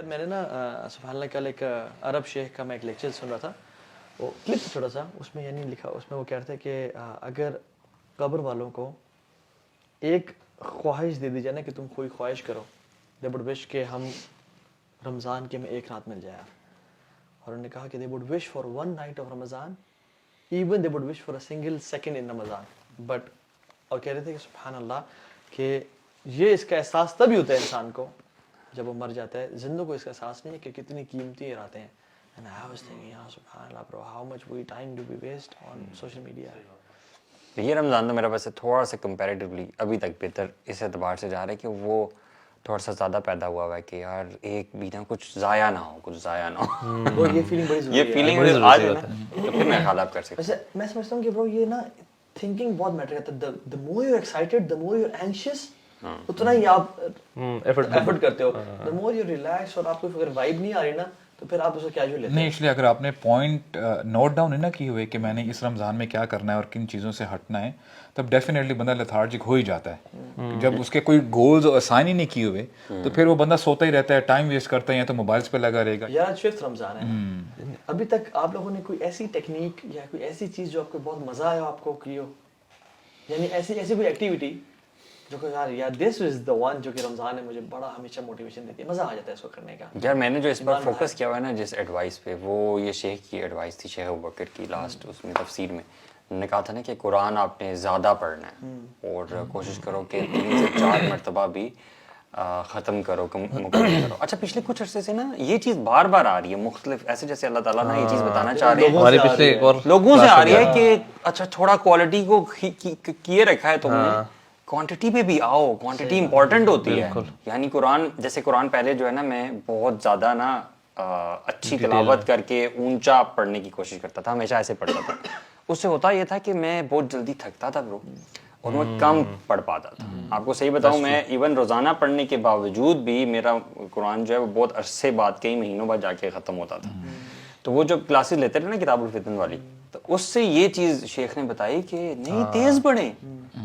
میں نے نا سبحان اللہ کل ایک عرب شیخ کا میں ایک لیکچر سن رہا تھا, وہ کلپ چھوٹا سا, اس میں یعنی لکھا, اس میں وہ کہہ رہے تھے کہ اگر قبر والوں کو ایک خواہش دے دی جائے نا کہ تم کوئی خواہش کرو, دے وڈ وش کہ ہم رمضان کے میں ایک رات مل جائے, اور انہوں نے کہا کہ they would wish for one night of Ramzan, even they would wish for a single second in Ramzan. But اور کہہ رہے تھے کہ سبحان اللہ کہ یہ اس کا احساس تبھی ہوتا ہے انسان کو جب وہ مر جاتا ہے, زندوں کو اس کا احساس نہیں ہے کہ کتنی قیمتی راتیں ہیں. And I was thinking, yeah, subhanallah bro, how much we time do we waste on social media. یہ رمضان تو میرا ویسے تھوڑا سا کمپیریٹیولی ابھی تک بہتر اس اعتبار سے جا رہا ہے کہ وہ تھوڑا سا زیادہ پیدا ہوا ہے کہ یار ایک بھی نہ کچھ ضائع نہ ہو, کچھ ضائع نہ ہو. وہ یہ فیلنگ بڑی ضروری ہے, یہ فیلنگ آج ہے نا, تو پھر میں خیال آپ کر سکتا ہوں. میں سمجھتا ہوں کہ برو یہ نا تھنکنگ بہت میٹر کرتا ہے. the more you're excited, the more you're anxious, اتنا ہی آپ ایفرٹ کرتے ہو. the more you relax, اور آپ کو اگر وائب نہیں آ رہی نا تو پھر آپ اسے کیجول لیتے ہیں. نہیں, ایکچولی اگر آپ نے پوائنٹ نوٹ ڈاؤن نہیں نا کی ہوئے کہ میں نے اس رمضان میں کیا کرنا ہے اور کن چیزوں سے ہٹنا ہے, تب ڈیفینیٹلی بندہ لیتھارجک ہو ہی جاتا ہے. جب اس کے کوئی گولز اسائن ہی نہیں کیے ہوئے تو پھر وہ بندہ سوتا ہی رہتا ہے, ٹائم ویسٹ کرتا ہے, یا تو موبائلس پہ لگا رہے گا. یار 5th رمضان ہے, ابھی تک آپ لوگوں نے کوئی ایسی ٹیکنیک یا کوئی ایسی چیز جو آپ کو بہت مزہ آیا آپ کو کی ہو, یعنی ایسی کوئی ایکٹیویٹی جو کہ یار دس از دا ون جو کہ رمضان میں مجھے بڑا ہمیشہ موٹیویشن دیتی ہے, مزہ آ جاتا ہے اس کو کرنے کا. یار میں نے جو اس پر فوکس کیا ہوا ہے نا جس ایڈوائس پہ, وہ یہ شیخ کی ایڈوائس تھی, شیخ ابوبکر کی لاسٹ اس میں تفسیر میں انہوں نے کہا تھا نا کہ قرآن آپ نے زیادہ پڑھنا ہے اور کوشش کرو کہ 3 سے 4 مرتبہ بھی ختم کرو, مکمل کرو. اچھا پچھلے کچھ عرصے سے نا یہ چیز بار بار آ رہی ہے مختلف, ایسے جیسے اللہ تعالیٰ نا یہ چیز بتانا چاہ رہے ہیں لوگوں سے آ رہی ہے کہ اچھا تھوڑا کوالٹی کو کیے رکھا ہے تم نے, کوانٹٹی پہ بھی آؤ, کوانٹٹی امپورٹنٹ ہوتی ہے. یعنی قرآن جیسے قرآن پہلے جو ہے نا میں بہت زیادہ نا اچھی تلاوت کر کے اونچا پڑھنے کی کوشش کرتا تھا, ہمیشہ ایسے پڑھتا تھا. اس سے ہوتا یہ تھا کہ میں بہت جلدی تھکتا تھا برو, اور میں کم پڑھ پاتا تھا. آپ کو صحیح بتاؤں, میں ایون روزانہ پڑھنے کے باوجود بھی میرا قرآن جو ہے وہ بہت عرصے بعد, کئی مہینوں بعد جا کے ختم ہوتا تھا. تو وہ جو کلاسز لیتے تھے نا کتاب الفتن والی, تو اس سے یہ چیز شیخ نے بتائی کہ نہیں تیز پڑھیں.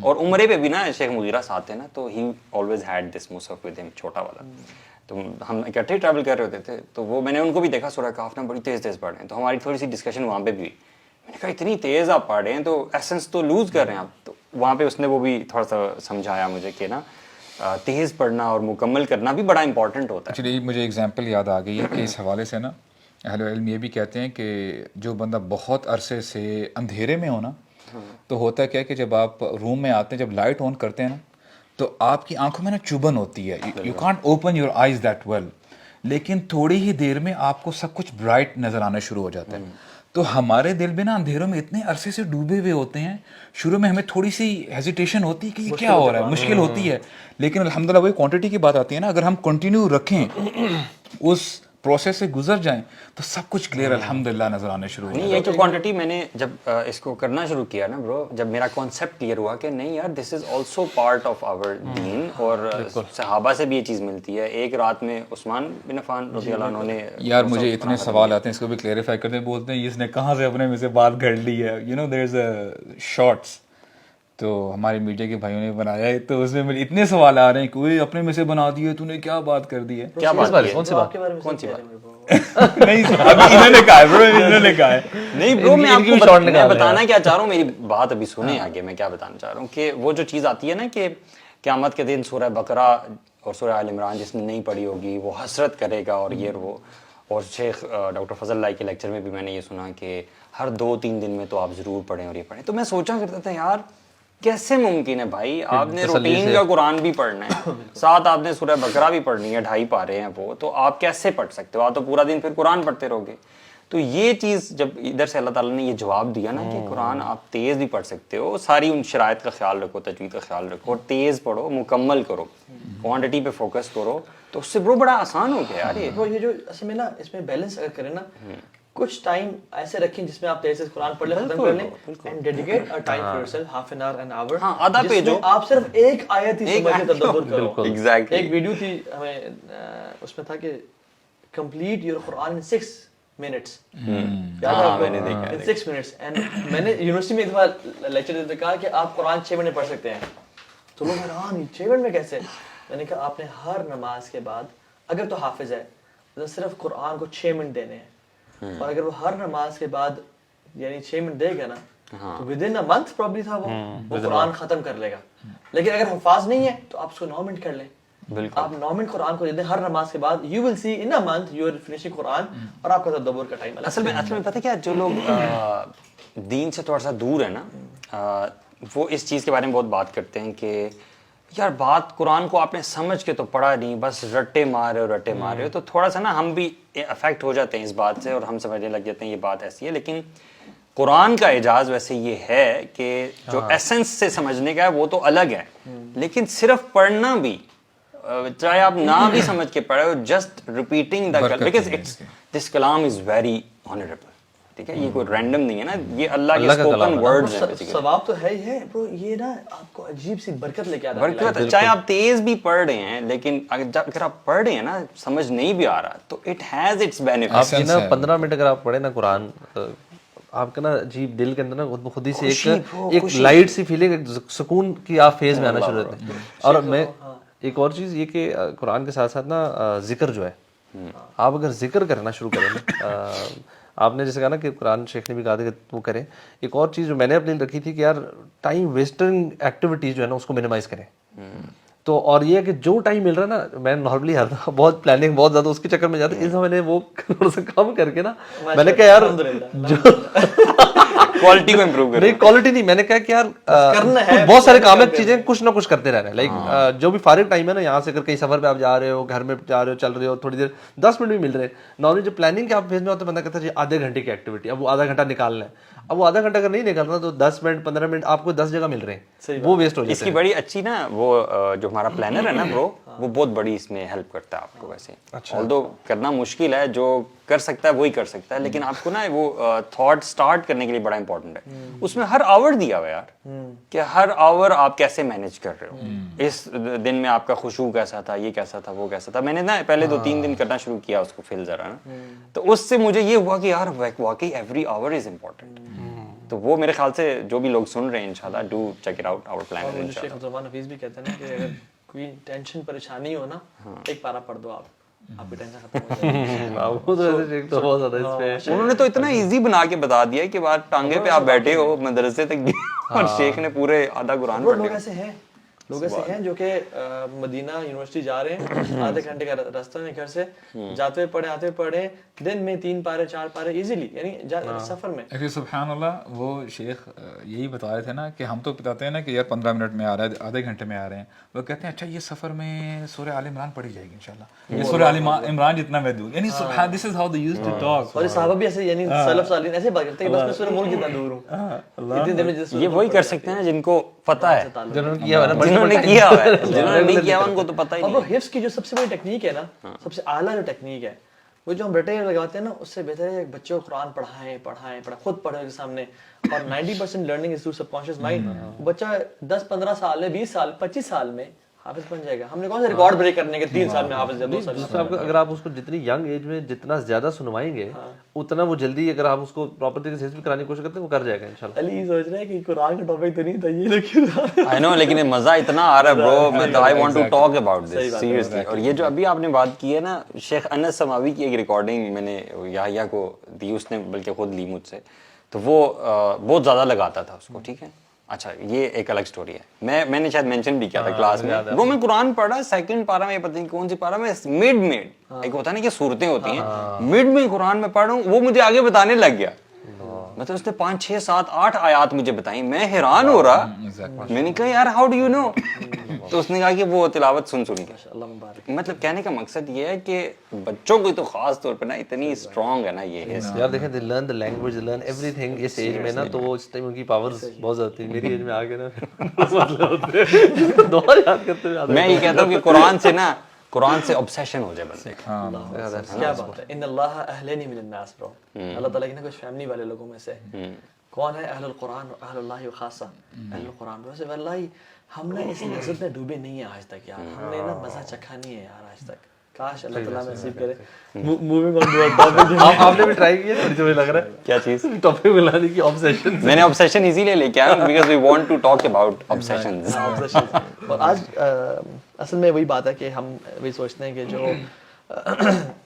اور عمرے پہ بھی نا شیخ مغیرہ ساتھ تھے نا, تو he always had this Mushaf with ہم, چھوٹا والا. تو ہم اکٹھے ٹریول کر رہے ہوتے تھے, تو وہ میں نے ان کو بھی دیکھا سورہ کہف نا بڑی تیز پڑھ رہے ہیں. تو ہماری تھوڑی سی ڈسکشن وہاں پہ بھی ہوئی. میں نے کہا اتنی تیز آپ پڑھ رہے ہیں تو ایسنس تو لوز کر رہے ہیں آپ. تو وہاں پہ اس نے وہ بھی تھوڑا سا سمجھایا مجھے کہ نا تیز پڑھنا اور مکمل کرنا بھی بڑا امپورٹنٹ ہوتا ہے. ایکچولی مجھے ایگزامپل یاد آ گئی ہے کہ اس حوالے سے نا اہل علم یہ بھی کہتے ہیں کہ جو بندہ بہت عرصے سے اندھیرے میں ہو نا, تو ہوتا کیا کہ جب آپ روم میں آتے ہیں, جب لائٹ آن کرتے ہیں نا, تو آپ کی آنکھوں میں نا چبھن ہوتی ہے, you can't open your eyes that well. لیکن تھوڑی ہی دیر میں آپ کو سب کچھ برائٹ نظر آنا شروع ہو جاتا ہے. تو ہمارے دل میں نا اندھیروں میں اتنے عرصے سے ڈوبے ہوئے ہوتے ہیں, شروع میں ہمیں تھوڑی سی ہیزیٹیشن ہوتی ہے کہ یہ کیا ہو رہا ہے, مشکل ہوتی ہے. لیکن الحمدللہ وہی کوانٹٹی کی بات آتی ہے نا, اگر ہم کنٹینیو رکھیں, اس پروسیس سے گزر جائیں, تو سب کچھ کلیئر الحمدللہ نظر آنے شروع ہو جائے. نہیں, یہ جو کوانٹٹی میں نے جب اس کو کرنا شروع کیا نا برو, جب میرا کانسیپٹ کلیئر ہوا کہ نہیں یار this is also part of our deen, اور صحابہ سے بھی یہ چیز ملتی ہے. ایک رات میں عثمان بن عفان رضی اللہ عنہ نے, یار مجھے اتنے سوال آتے ہیں, اس کو بھی کلیئریفائی کرتے ہیں, بولتے ہیں اس نے کہاں سے اپنے میں سے بات گھڑ لی ہے. You know there is a shorts تو ہمارے میڈیا کے بھائیوں نے بنایا ہے, تو اس میں مجھے اتنے سوال آ رہے ہیں کہ کوئی اپنے میں سے بنا دیے, تو نے کیا بات کر دی ہے. کیا بات, کون سی بات, نہیں ابھی انہوں نے کہا ہے برو, انہوں نے کہا ہے. نہیں برو, میں آپ کو میں بتانا کیا چاہ رہا ہوں, میری بات ابھی سنیں آگے. میں کیا بتانا چاہ رہا ہوں کہ وہ جو چیز آتی ہے نا کہ قیامت کے دن سورہ بقرہ اور سورہ آل عمران جس نے نہیں پڑھی ہوگی وہ حسرت کرے گا, اور یہ وہ. اور شیخ ڈاکٹر فضل اللہ کے لیکچر میں بھی میں نے یہ سنا کہ ہر 2-3 دن میں تو آپ ضرور پڑھیں اور یہ پڑھیں. تو میں سوچا کرتا تھا یار کیسے ممکن ہے بھائی, آپ نے روٹین کا قرآن بھی پڑھنا ہے, ساتھ آپ نے سورہ بقرہ بھی پڑھنی ہے, 2.5 پارے ہیں وہ, تو آپ کیسے پڑھ سکتے ہو؟ آپ تو پورا دن پھر قرآن پڑھتے رہو گے. تو یہ چیز جب ادھر سے اللہ تعالیٰ نے یہ جواب دیا نا کہ قرآن آپ تیز بھی پڑھ سکتے ہو, ساری ان شرائط کا خیال رکھو, تجوید کا خیال رکھو, اور تیز پڑھو, مکمل کرو, کوانٹٹی پہ فوکس کرو, تو اس سے بڑا آسان ہو گیا یار. یہ جو اصل میں نا اس میں بیلنس اگر کریں نا, کچھ ٹائم ایسے رکھیں جس میں آپ تیز سے قرآن پڑھ لیں, ختم کر لیں, and dedicate a time for yourself, half an hour, an hour, آدھا پیج ہو, آپ صرف ایک آیت ہی سمجھ کے تدبر کرو. ایگزیکٹلی. ایک ویڈیو تھی ہمیں, اس میں تھا کہ complete your Quran in 6 minutes. میں نے دیکھا in 6 minutes. اینڈ میں نے یونیورسٹی میں ایک بار لیکچر دیتے کہا کہ آپ قرآن 6 منٹ پڑھ سکتے ہیں, تو لوگ حیران 6 منٹ میں کیسے. میں نے کہا آپ نے ہر نماز کے بعد, اگر تو حافظ ہے, صرف قرآن کو 6 منٹ دینے ہیں, اور اگر وہ ہر نماز کے بعد یعنی 6 منٹ دے گا نا تو with in a month probably تھا وہ قرآن ختم کر لے گا. لیکن اگر حفاظ نہیں ہے تو آپ اس کو 9 منٹ کر لیں. آپ 9 منٹ قرآن کو دے دیں ہر نماز کے بعد, you will see in a month you are finishing Quran, اور آپ کا تدبر کا ٹائم. اصل میں پتہ کیا, جو لوگ دین سے تھوڑا سا دور ہے نا, وہ اس چیز کے بارے میں بہت بات کرتے ہیں کہ یار بات قرآن کو آپ نے سمجھ کے تو پڑھا نہیں, بس رٹے مار رہے ہو, تو تھوڑا سا نا ہم بھی افیکٹ ہو جاتے ہیں اس بات سے اور ہم سمجھنے لگ جاتے ہیں یہ بات ایسی ہے. لیکن قرآن کا اعجاز ویسے یہ ہے کہ جو ایسنس سے سمجھنے کا ہے وہ تو الگ ہے, لیکن صرف پڑھنا بھی, چاہے آپ نہ بھی سمجھ کے پڑھے ہو, just repeating the, because this kalam is very honourable. ٹھیک ہے, یہ کوئی رینڈم نہیں ہے نا, یہ اللہ کے اسپوکن ورڈز ہیں. ثواب تو ہے ہی ہے برو, یہ نا آپ کو عجیب سی برکت لے کے آتا ہے. برکت, چاہے آپ تیز بھی پڑھ رہے ہیں, لیکن اگر آپ پڑھ رہے ہیں نا سمجھ نہیں بھی آ رہا تو اٹ ہیز اٹس بینیفٹ. آپ کی نا 15 منٹ اگر آپ پڑھیں نا قرآن, آپ کا نا عجیب دل کے اندر نا خود ہی سے ایک لائٹ سی فیلنگ, ایک سکون کی آپ فیز میں آنا شروع ہوتے ہیں. اور میں ایک اور چیز یہ کہ قرآن کے ساتھ ساتھ نا ذکر جو ہے, آپ اگر ذکر کرنا شروع کریں نا, آپ نے جیسے کہا نا کہ قرآن شیخ نے بھی کہا تھا کہ وہ کریں. ایک اور چیز جو میں نے اپنے رکھی تھی کہ یار ٹائم ویسٹنگ ایکٹیویٹیز جو ہے نا اس کو منیمائز کریں. تو اور یہ ہے کہ جو ٹائم مل رہا ہے نا, میں نارملی بہت پلاننگ بہت زیادہ اس کے چکر میں جاتا ہوں, اس میں نے وہ تھوڑا سا کم کر کے نا میں نے کہا یار کوالٹی کو امپروو کریں. نہیں کوالٹی نہیں, میں نے کہا کہ یار بہت سارے کام ہے, چیزیں کچھ نہ کچھ کرتے رہنا ہے. لائک جو بھی فارغ ٹائم ہے نا, یہاں سے اگر کہیں سفر پہ آپ جا رہے ہو, گھر میں جا رہے ہو, چل رہے ہو, تھوڑی دیر 10 منٹ بھی مل رہے ہیں. نارملی جو پلاننگ کے آپ فیز میں ہوتے ہیں, بندہ کہتا ہے آدھے گھنٹے کی ایکٹیویٹی, اب وہ آدھا گھنٹہ نکالنا ہے. اب وہ آدھا گھنٹہ اگر نہیں نکالنا تو 10 منٹ 15 منٹ آپ کو 10 جگہ مل رہے ہیں, وہ ویسٹ ہو جاتے ہیں. اس کی بڑی اچھی نا وہ جو ہمارا پلانر ہے نا برو, وہ بہت بڑی اس میں ہیلپ کرتا ہے آپ کو. ویسے آلدو کرنا مشکل ہے, جو کر سکتا ہے وہی کر سکتا ہے, لیکن آپ کو نا وہ تھاٹ سٹارٹ کرنے کے لیے بڑا امپورٹنٹ ہے. اس میں ہر آور دیا ہوا یار کہ ہر آور آپ کیسے مینیج کر رہے ہو, اس دن میں آپ کا خشوع کیسا تھا, یہ کیسا تھا, وہ کیسا تھا. میں نے نا پہلے 2-3 دن کرنا شروع کیا اس کو فل ذرا نا, تو اس سے مجھے یہ ہوا کہ یار واقعی ایوری آور از امپورٹنٹ. تو وہ میرے خیال سے جو بھی لوگ سن رہے ہیں انشاءاللہ do check it out our plan. اور شیخ عبدالرحمن حفیظ بھی کہتے ہیں نا کہ اگر کوئی ٹینشن پریشانی ہو نا, ایک پارا پڑھ دو آپ کی ٹینشن ختم ہو جائے گی. انہوں نے تو اتنا ایزی بنا کے بتا دیا کہ بات ٹانگے پہ آپ بیٹھے ہو مدرسے تک بھی, اور شیخ نے پورے آدھا قرآن پڑھ لیا. لوگ ایسے ہیں جو کہ مدینہ یونیورسٹی جا رہے ہیں, آدھے گھنٹے کا راستہ ہے گھر سے, جاتے ہوئے پڑھے آتے ہوئے پڑھے, دن میں 3 پارے 4 پارے ایزیلی, یعنی سفر میں. سبحان اللہ, وہ شیخ یہی بتا رہے تھے نا کہ ہم تو بتاتے ہیں نا کہ یار 15 منٹ میں آ رہا ہے, آدھے گھنٹے میں آ رہے ہیں. وہ کہتے ہیں اچھا یہ سفر میں سورہ آل عمران پڑھی جائے گی انشاءاللہ, یہ سورہ آل عمران جتنا محدود, یعنی سبحان this is how they used to talk. اور صحابہ بھی ایسے, یعنی سلف صالحین ایسے بات کرتے ہیں کہ بس میں سورہ ملک جتنا دور ہوں. یہ وہی کر سکتے ہیں جن کو پتہ ہے, جنہوں نے کیا ہوا ہے, جنہوں نے کیا ہوا ہے, جنہوں نے نہیں کیا ان کو تو پتہ ہی نہیں. اور حفظ کی جو سب سے بڑی ٹیکنیک ہے نا, سب سے اعلیٰ جو ٹیکنیک ہے, وہ جو ہم رٹے لگاتے ہیں نا, اس سے بہتر ہے بچوں کو قرآن پڑھائیں, خود پڑھیں کے سامنے. اور 90% learning is through sub conscious mind. بچہ 10-15 سال میں, 20 سال 25 سال میں حافظ بن جائے گا. ہم نے کون سا ریکارڈ بریک کرنے کے 3 سال میں حافظ, 2 سال میں. اگر آپ اس کو جتنی ینگ ایج میں جتنا زیادہ سنوائیں گے, اتنا وہ جلدی, اگر آپ اس کو پراپر طریقے سے حفظ کرانے کی کوشش کرتے ہیں, وہ کر جائے گا انشاءاللہ. علی سوچ رہے ہیں کہ قرآن کا ٹاپک تو نہیں تھا یہ, لیکن I know, لیکن مزہ اتنا آ رہا ہے برو, میں I want to talk about this seriously. اور یہ جو ابھی آپ نے بات کی ہے نا, شیخ انس سماوی کی ایک ریکارڈنگ میں نے یحییٰ کو دی, اس نے بلکہ خود لی مجھ سے, تو وہ بہت زیادہ لگاتا تھا اس کو. ٹھیک ہے, اچھا یہ ایک الگ سٹوری ہے. میں نے شاید مینشن بھی کیا تھا کلاس میں, وہ میں قرآن پڑھا 2nd پارہ میں, پتہ نہیں کون سی پارہ میں, مڈ ایک ہوتا ہے نا کہ صورتیں ہوتی ہیں, مڈ میں قرآن میں پڑھ رہا ہوں, وہ مجھے آگے بتانے لگ گیا. مطلب اس نے 5 6 7 8 آیات مجھے بتائیں, میں حیران ہو رہا. میں نے کہا یار ہاؤ ڈو یو نو, تو اس نے کہا کہ وہ تلاوت سن کے. مطلب کہنے کا مقصد یہ ہے کہ بچوں کو تو خاص طور پہ نا اتنی اسٹرانگ ہے نا یہ یار. دیکھیں they learn the language, they learn everything اس ایج میں نا, تو وہ اس ٹائم ان کی پاورز بہت زیادہ تھی. میری ایج میں آ کے نا دعا یاد کرتے ہوئے, میں یہ کہتا ہوں کہ قرآن سے obsession ہو جائے بندے کا. کیا بات ہے. ان اللہ اہلنی من الناس برو, اللہ تعالیٰ کی نا کچھ فیملی والے لوگوں میں سے کون ہے اہل القرآن اور اہل اللہ خاصہ اہل القرآن. ویسے واللہ ہم نے اس لذت میں ڈوبے نہیں ہیں آج تک یار, ہم نے نا مزہ چکھا نہیں ہے یار آج تک. کاش اللہ تعالیٰ نصیب کرے. موونگ آن ٹاپک, آپ نے بھی ٹرائی کیا تھوڑی سی, مجھے لگ رہا ہے کیا چیز ٹاپک بنانے کی, obsession. میں نے obsession اسی لیے لے کے آیا because we want to talk about obsessions. اور آج اصل میں وہی بات ہے کہ ہم وہی سوچتے ہیں کہ جو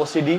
OCD,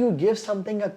you give something a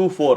2-4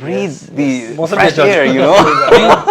breathe the fresh air, you know.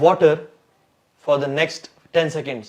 water for the next 10 seconds,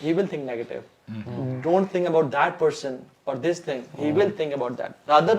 he will think negative don't think about that person or this thing he will think about that rather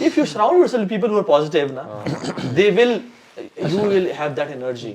if you surround yourself with people who are positive na, they will, you will have that energy.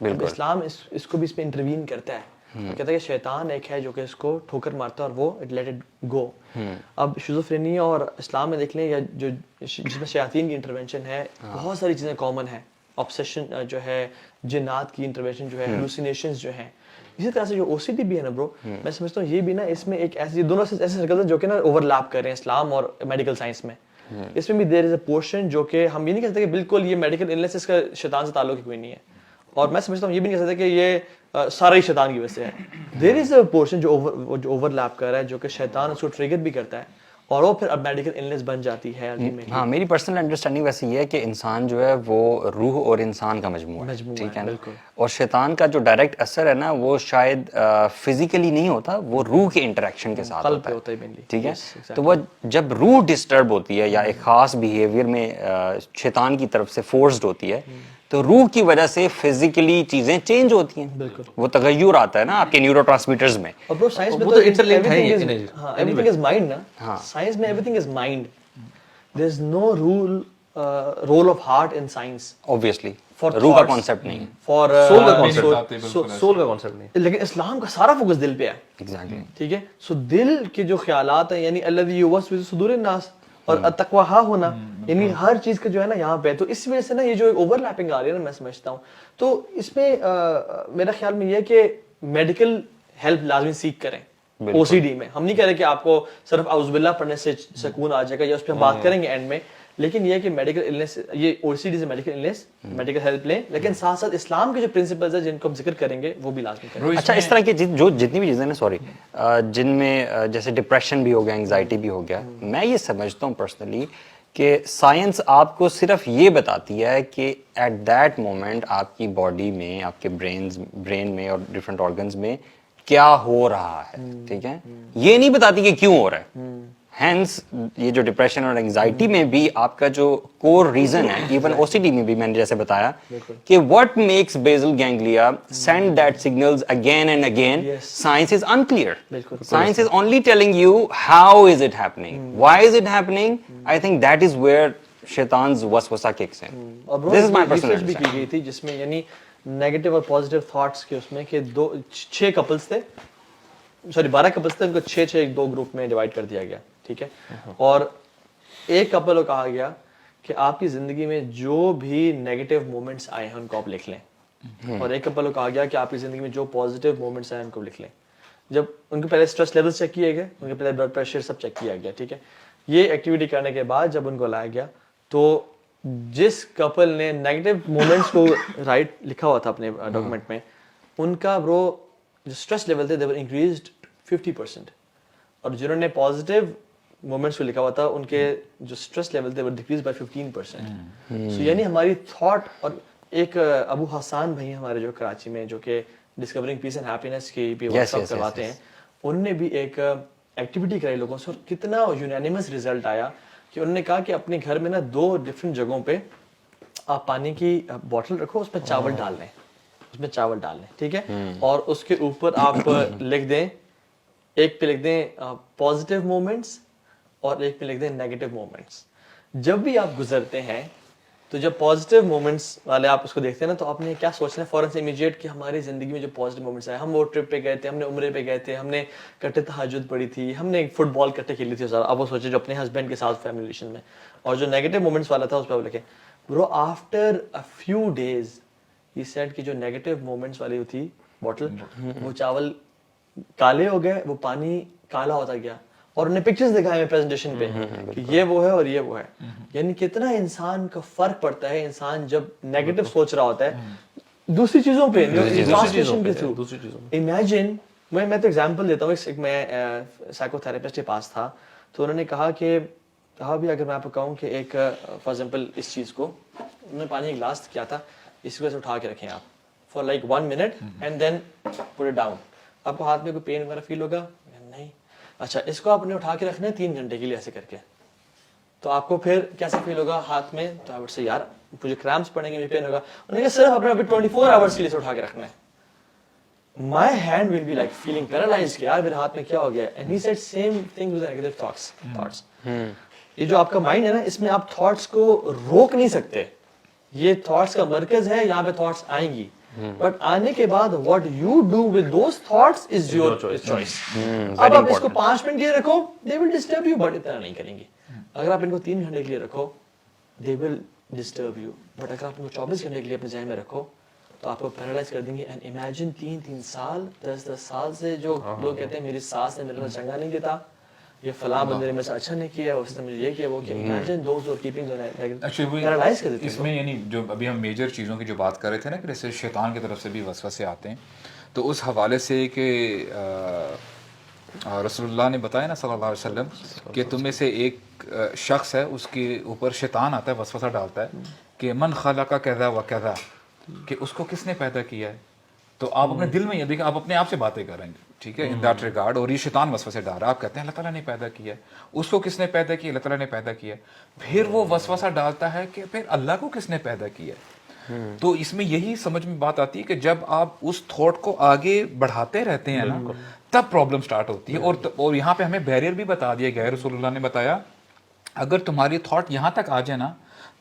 اب اسلام اس کو بھی اس میں intervene کرتا ہے, کہتا ہے کہ شیطان ایک ہے جو کہ اس کو ٹھوکر مارتا ہے اور وہ لیٹ اٹ گو. اب شیزوفرینیا اور اسلام میں دیکھ لیں یا جو جس میں شیاطین کی انٹروینشن ہے, بہت ساری چیزیں کامن ہیں. آبسیشن جو ہے, جنات کی انٹروینشن جو ہے, ہیلوسینیشنز جو ہیں. اسی طرح سے جو او سی ڈی بھی ہے نا برو, میں سمجھتا ہوں یہ بھی نا اس میں ایک ایسی دونوں ایسے سرکلز ہیں جو کہ نا اوور لیپ کر رہے ہیں اسلام اور میڈیکل سائنس میں. اس میں بھی دیر از اے پورشن جو کہ ہم یہ نہیں کہہ سکتے کہ بالکل یہ میڈیکل النس اس کا شیطان سے تعلق ہی کوئی نہیں ہے, اور میں سمجھتا ہوں یہ بھی نہیں کہہ سکتے کہ یہ سارا ہی شیطان کی وجہ سے ہے. دیر از اے پورشن جو اوور لیپ کر رہا ہے, جو کہ شیطان اس کو ٹریگر بھی کرتا ہے اور وہ پھر اب میڈیکل النس بن جاتی ہے. ہاں, میری پرسنل انڈرسٹینڈنگ ویسے یہ ہے کہ انسان جو ہے وہ روح اور انسان کا مجموعہ ہے, ٹھیک ہے نا, اور شیطان کا جو ڈائریکٹ اثر ہے نا وہ شاید فزیکلی نہیں ہوتا, وہ روح کے انٹریکشن کے ساتھ ہوتا ہے, ٹھیک ہے. تو وہ جب روح ڈسٹرب ہوتی ہے یا ایک خاص بیہیویئر میں شیطان کی طرف سے فورسڈ ہوتی ہے, تو روح کی وجہ سے فزیکلی چیزیں چینج ہوتی ہیں, وہ تغیر آتا ہے نا آپ کے نیورو ٹرانسمیٹرز میں. اور برو سائنس میں تو انٹرلنکڈ ہے, ایوری تھنگ از مائنڈ نا. سائنس میں everything is mind. There is no role of heart in science obviously روح کا کانسیپٹ نہیں ہے, فار سول کا کانسیپٹ نہیں, لیکن اسلام کا سارا فوکس دل پہ ہے. ایگزیکٹلی, ٹھیک ہے. سو دل کے جو خیالات ہیں, یعنی الذی یوسوس فی صدور الناس, اور التقویٰ ہا ہونا, یعنی ہر چیز کا جو ہے نا یہاں پہ. تو اس وجہ سے نا یہ جو اوور لیپنگ آ رہی ہے نا, میں سمجھتا ہوں تو اس میں میرا خیال میں یہ ہے کہ میڈیکل ہیلپ لازمی سیکھ کریں. او سی ڈی میں ہم نہیں کہہ رہے کہ آپ کو صرف اعوذ باللہ پڑھنے سے سکون آ جائے گا, یا اس پہ ہم بات کریں گے اینڈ میں, لیکن یہ ہے کہ میڈیکل النس, یہ او سی ڈی سے میڈیکل النس, میڈیکل ہیلپ لیں, لیکن ساتھ ساتھ اسلام کے جو پرنسپلز ہیں جن کو ہم ذکر کریں گے وہ بھی لازمی کریں. اچھا, اس طرح کی جو جتنی بھی چیزیں نا, سوری, جن میں جیسے ڈپریشن بھی ہو گیا, انگزائٹی بھی ہو گیا, میں یہ سمجھتا ہوں پرسنلی کہ سائنس آپ کو صرف یہ بتاتی ہے کہ ایٹ دیٹ مومنٹ آپ کی باڈی میں, آپ کے برین میں اور ڈفرینٹ آرگنز میں کیا ہو رہا ہے, ٹھیک ہے. یہ نہیں بتاتی کہ کیوں ہو رہا ہے. ہینس یہ جو ڈپریشن اور انگزائٹی میں بھی آپ کا جو کور ریزن ہے, ایون او سی ڈی میں بھی میں نے جیسے بتایا کہ what makes basal ganglia send that signals again and again, science is unclear. Science is only telling you how is it happening, why is it happening. I think that is where شیطانز وسوسہ kicks in. This is my personal research بھی کی گئی تھی جس میں یعنی negative اور پازیٹیو تھاٹس کے اس میں کہ 6 کپلز تھے, سوری 12 کپلز تھے, ان کو 6 2 گروپ میں ڈیوائڈ کر دیا گیا, ٹھیک ہے. اور ایک کپل کو کہا گیا کہ آپ کی زندگی میں جو بھی نیگیٹو مومنٹس آئے ہیں ان کو آپ لکھ لیں, اور ایک کپل کو کہا گیا کہ آپ کی زندگی میں جو پازیٹیو مومنٹس آئے ہیں ان کو لکھ لیں. جب ان کو پہلے اسٹریس لیول چیک کیے گئے, ان کے پہلے بلڈ پریشر سب چیک کیا گیا, ٹھیک ہے. یہ ایکٹیویٹی کرنے کے بعد جب ان کو لایا گیا تو جس کپل نے نیگیٹو مومنٹس کو رائٹ لکھا ہوا تھا اپنے ڈاکومنٹ میں, ان کا برو جو اسٹریس لیول تھے they were increased 50%, اور جنہوں نے پازیٹیو مومنٹس کو لکھا ہوا تھا ان کے جو اسٹریس لیول تھے وہ ڈیکریز بائی 15%. سو یعنی ہماری تھاٹ, اور ایک ابو حسان بھائی ہمارے جو کراچی میں جو کہ ڈسکورنگ پیس اینڈ ہیپینس کی بھی ورکشاپ کرواتے ہیں, انہوں نے بھی ایک ایکٹیویٹی کرائی لوگوں سے, اور کتنا یونینیمس رزلٹ آیا کہ انہوں نے کہا کہ اپنے گھر میں نا 2 ڈفرینٹ جگہوں پہ آپ پانی کی بوٹل رکھو, اس پہ چاول ڈال لیں, اس میں چاول ڈال لیں, ٹھیک ہے, اور اس کے اوپر آپ لکھ دیں, ایک پہ لکھ دیں پازیٹیو مومنٹس اور ایک پہ لکھ دیں نیگیٹو مومنٹس. جب بھی آپ گزرتے ہیں تو جب پازیٹیو مومنٹس والے آپ اس کو دیکھتے ہیں نا, تو آپ نے کیا سوچنا ہے فوراً سے امیجیٹ کہ ہماری زندگی میں جو پازیٹیو مومنٹس آئے, ہم وہ ٹرپ پہ گئے تھے, ہم نے عمرے پہ گئے تھے, ہم نے کٹے تہجد پڑھی تھی, ہم نے فٹ بال کٹے کھیلی تھی. اب وہ سوچے جو اپنے ہسبینڈ کے ساتھ فیملی ریلیشن میں, اور جو نیگیٹو مومنٹس والا تھا اس پہ آپ لکھیں. Bro after a few days ہی سیڈ کہ جو نیگیٹو مومنٹس والی تھی بوٹل, وہ چاول کالے ہو گئے, وہ پانی کالا ہوتا گیا, اور انہیں پکچرز دکھائے ہمیں پریزنٹیشن پہ کہ یہ وہ ہے اور یہ وہ ہے. یعنی کتنا انسان کا فرق پڑتا ہے, انسان جب نیگیٹو سوچ رہا ہوتا ہے دوسری چیزوں پہ, ٹرانسلیشن کے تھرو. امیجن, میں تو ایگزامپل دیتا ہوں. ایک میں سائیکو تھراپسٹ کے پاس تھا, تو انہوں نے کہا کہ بھی اگر میں آپ کو کہوں کہ ایک فار ایگزامپل اس چیز کو, انہوں نے پانی کا گلاس کیا تھا, اس کو اٹھا کے رکھیں آپ for like 1 minute and then put it down. آپ کو ہاتھ میں کوئی پین وغیرہ فیل ہوگا نہیں؟ اچھا, اس کو آپ نے اٹھا کے رکھنا ہے 3 گھنٹے کے لیے ایسے کر کے, تو آپ کو پھر کیسا فیل ہوگا ہاتھ میں؟ تو آپ سے یار مجھے کریمپس پڑیں گے, مجھے پین ہوگا. انہوں نے کہا صرف اپنے 24 آورس کے لیے اٹھا کے رکھنا ہے. My hand will be like feeling paralyzed کہ یار میرے ہاتھ میں کیا ہو گیا. And he said same thing with negative thoughts. یہ جو آپ کا مائنڈ ہے نا, اس میں آپ تھاٹس کو روک نہیں سکتے. یہ تھاٹس کا مرکز ہے, یہاں پہ تھاٹس آئیں گی. بٹ آنے کے بعد what you do with those thoughts is your choice. اب آپ اس کو 5 منٹ کے لیے رکھو, they will disturb you, but اتنا نہیں کریں گے. اگر آپ ان کو 3 گھنٹے کے لیے رکھو, they will disturb you, but اگر آپ ان کو 24 گھنٹے کے لیے اپنے ذہن میں رکھو تو آپ کو پیرالائز کر دیں گے. اینڈ امیجن 3 سال 10 سال سے جو لوگ کہتے ہیں میری ساس نے میرے کو چنگا نہیں دیتا, یہ فلاں بندے نے میرے اچھا نہیں کیا, اس نے مجھے یہ کیا وہ کیا. Imagine those who keeping paralyse کر دیتے ہیں. اس میں یعنی جو ابھی ہم میجر چیزوں کی جو بات کر رہے تھے نا کہ جیسے شیطان کی طرف سے بھی وسوسے آتے ہیں, تو اس حوالے سے کہ رسول اللہ نے بتایا نا صلی اللہ علیہ وسلم کہ تم میں سے ایک شخص ہے, اس کے اوپر شیطان آتا ہے, وسوسہ ڈالتا ہے کہ من خلق کذا و کذا, کہ اس کو کس نے پیدا کیا ہے. تو آپ اپنے دل میں یہ دیکھیں, آپ اپنے آپ سے باتیں کریں گے, ٹھیک ہے, ان دیٹ ریگارڈ, اور یہ شیطان وسوسے ڈال رہا ہے. آپ کہتے ہیں اللہ تعالیٰ نے پیدا کیا ہے, اس کو کس نے پیدا کیا, اللہ تعالیٰ نے پیدا کیا ہے. پھر وہ وسوسہ ڈالتا ہے کہ پھر اللہ کو کس نے پیدا کیا ہے. تو اس میں یہی سمجھ میں بات آتی ہے کہ جب آپ اس تھاٹ کو آگے بڑھاتے رہتے ہیں نا, تب پرابلم سٹارٹ ہوتی ہے. اور یہاں پہ ہمیں بیریئر بھی بتا دیا گیا ہے, رسول اللہ نے بتایا اگر تمہاری تھاٹ یہاں تک آ جائے نا,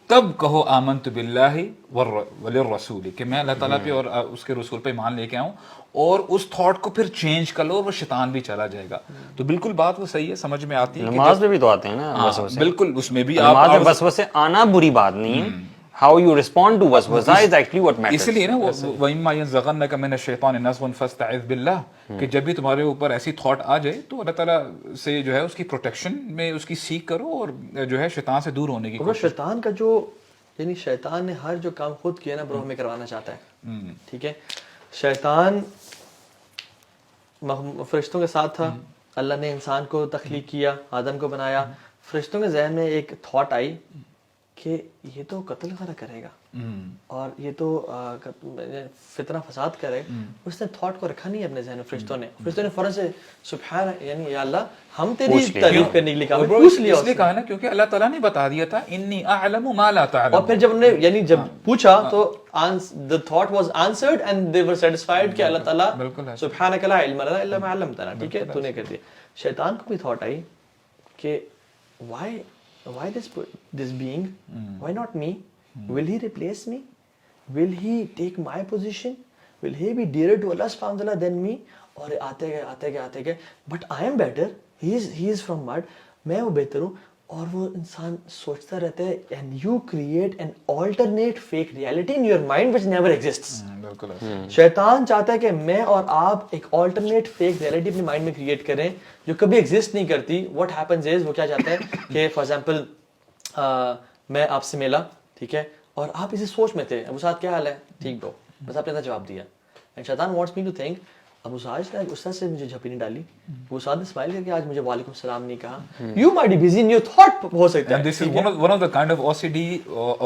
تب کہو آمنت باللہ والرسول, کہ میں اللہ تعالیٰ پہ اور اس کے رسول پہ ایمان لے کے آؤں, اور اس تھاٹ کو پھر چینج کر لو, اور وہ شیطان بھی چلا جائے گا. تو بالکل بات وہ صحیح ہے, سمجھ میں آتی ہے. نماز میں بھی تو آتے ہیں نا وسوسے, بالکل اس میں بھی نماز میں وسوسے آنا بری بات نہیں ہے, how you respond to waswasa is actually what matters. اس لیے نا وَإِمَّا يَنزَغَنَّكَ مِنَ الشَّيْطَانِ نَزْغٌ فَاسْتَعِذْ بِاللَّهِ, کہ جب بھی تمہارے اوپر ایسی تھاٹ آ جائے تو اللہ تعالیٰ سے جو ہے اس کی پروٹیکشن میں اس کی سیکھ کرو, اور جو ہے شیطان سے دور ہونے کی کوشش. شیطان کا جو یعنی شیطان نے ہر جو کام خود کیا نا برو ہمیں کروانا چاہتا ہے. ٹھیک ہے, شیطان فرشتوں کے ساتھ تھا, اللہ نے انسان کو تخلیق کیا, آدم کو بنایا. فرشتوں کے ذہن میں ایک تھاٹ آئی کہ یہ تو قتل وغیرہ کرے گا اور یہ تو فتنہ فساد کرے. اس نے تھاٹ کو رکھا نہیں اپنے ذہن میں. فرشتوں نے فوراً سے سبحان, یعنی یا اللہ ہم تیری تعریف کرنے کے لیے کہا, پوچھ لیا. اس لیے کہا نا کیونکہ اللہ تعالیٰ نے بتا دیا تھا انی اعلم ما لا تعلم, اور پھر جب انہوں نے یعنی جب پوچھا تو the thought was answered and they were satisfied کہ اللہ تعالیٰ سبحانک لا علم لنا الا ما علمتنا, ٹھیک ہے, تو نے کر دیا. شیطان کو بھی تھاٹ آئی کہ why this being, why not me, will he replace me, will he take my position, will he be dearer to Allah subhanahu wa ta'ala than me. اور آتے گئے but I am better, he is from mud, میں وہ بہتر ہوں. اور وہ انسان سوچتا رہتا ہے, and you create an alternate fake reality in your mind which never exists. شیطان چاہتا ہے کہ میں اور آپ ایک alternate fake reality اپنے مائنڈ میں کریٹ کریں جو کبھی ایگزسٹ نہیں کرتی. what happens is, وہ کیا چاہتا ہے کہ فار ایگزامپل میں آپ سے ملا, ٹھیک ہے, اور آپ اسی سوچ میں تھے, ابو سعد کیا حال ہے, ٹھیک برو, بس آپ نے جواب دیا. اینڈ شیطان wants me to think ابو سعد نے استاد سے مجھے جھپی نہیں ڈالی, ابو سعد نے اسمائل کر کے آج مجھے وعلیکم السلام نہیں کہا. you might be busy in your thought, ہو سکتا ہے. this is one of the kind of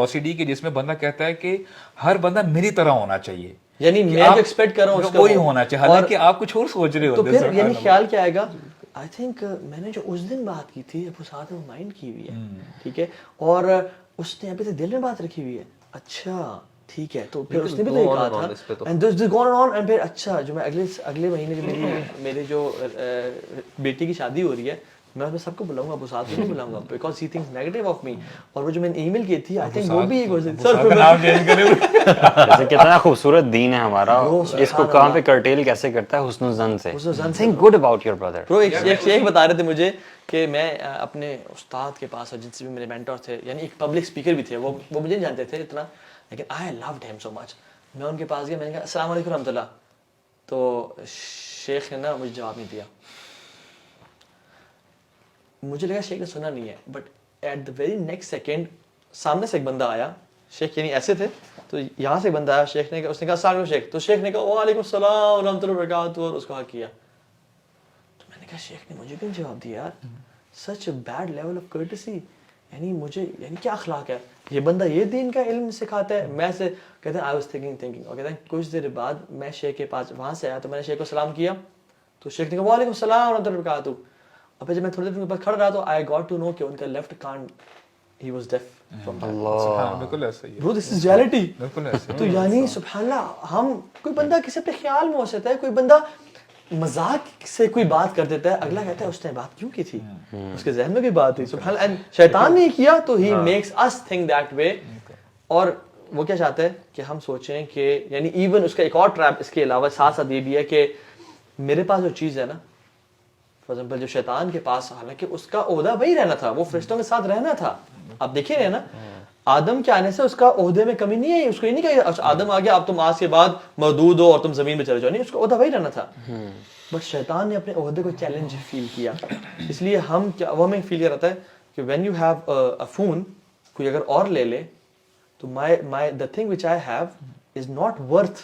OCD کے جس میں بندہ کہتا ہے کہ ہر بندہ میری طرح ہونا چاہیے, یعنی میں جو ایکسپیکٹ کر رہا ہوں اس کا وہی ہونا چاہیے, حالانکہ آپ کچھ اور سوچ رہے ہوتے ہیں. تو پھر یعنی خیال کیا آئے گا, آئی تھنک میں نے جو اس دن بات کی تھی ابو سعد نے وہ مائنڈ کی ہوئی ہے, ٹھک ہے, اور اس نے ابھی تک دل میں بات رکھی ہوئی ہے. اچھا ٹھیک ہے, تو پھر اس نے بھی تو یہ کہا تھا, and this gone on. And پھر اچھا جو میں اگلے مہینے جو میری جو بیٹی کی شادی ہو رہی ہے, میں اس میں سب کو بلاؤں گا, ابو سعد کو نہیں بلاؤں گا, because he thinks negative of me. اور وہ جو میں نے ای میل کی تھی, آئی تھنک وہ بھی کتنا خوبصورت دین ہے ہمارا, اس کو کہاں پہ کرٹیل کیسے کرتا ہے, حسن الظن سے. Think good about your brother. ایک شیخ بتا رہے تھے مجھے کہ میں اپنے استاد کے پاس, اور جن سے بھی میرے مینٹور تھے, یعنی ایک پبلک اسپیکر بھی تھے, وہ مجھے نہیں جانتے تھے اتنا, لیکن I loved him so much. میں ان کے پاس گیا, میں نے کہا السلام علیکم رحمۃ اللہ, تو شیخ نے نا مجھے جواب نہیں دیا. مجھے لگا شیخ نے سنا نہیں ہے, but at the very next second سامنے سے ایک بندہ آیا, شیخ یعنی ایسے تھے, تو یہاں سے ایک بندہ آیا, شیخ نے کہا, اس نے کہا السلام علیکم شیخ, تو شیخ نے کہا وعلیکم السلام ورحمۃ اللہ وبرکاتہ, اور اس کو کیا. تو میں نے کہا شیخ نے مجھے کیوں جواب دیا یار, such a bad level of courtesy, یعنی مجھے یعنی کیا اخلاق ہے, یہ بندہ یہ دین کا علم سکھاتا ہے. میں سے کہتے ہیں آئی واز تھنکنگ, اور کہتے ہیں کچھ دیر بعد میں شیخ کے پاس وہاں سے آیا, تو میں نے شیخ کو سلام کیا, تو شیخ نے کہا وعلیکم السلام ورحمۃ اللہ وبرکاتہ. اور پھر جب میں تھوڑی دیر ان کے پاس کھڑا رہا تو آئی گاٹ ٹو نو کہ ان کا لیفٹ کان ہی واز ڈیف فرام اللہ. بالکل ایسا ہی ہے برو, دس از ریئلٹی. بالکل ایسا. تو یعنی سبحان اللہ, ہم کوئی بندہ کسی پہ خیال میں ہو سکتا ہے, کوئی بندہ مذاق سے کوئی بات کر دیتا ہے, اگلا کہتا ہے اس نے بات کیوں کی تھی, اس کے ذہن میں بھی بات تھی. سبحان اللہ, شیطان نے کیا تو he makes us think that way. اور وہ کیا چاہتا ہے کہ ہم سوچیں کہ یعنی ایون اس کا ایک اور ٹریپ اس کے علاوہ ساتھ ساتھ یہ بھی ہے کہ میرے پاس جو چیز ہے نا، فار ایگزامپل جو شیطان کے پاس، حالانکہ اس کا عہدہ وہی رہنا تھا، وہ فرشتوں کے ساتھ رہنا تھا. آپ دیکھیں رہے نا، آدم کے آنے سے اس کا عہدے میں کمی نہیں ہے. اس کو یہ نہیں کہ آدم آ گیا اب تم آج کے بعد مردود ہو اور تم زمین پہ چلے جاؤ، نہیں، اس کا عہدہ وہی رہنا تھا. بس شیطان نے اپنے عہدے کو چیلنج فیل کیا. اس لیے ہم کیا، وہ ہمیں فیل کرتا ہے کہ when you have a phone, کوئی اگر اور لے لے تو my the thing which I have is not worth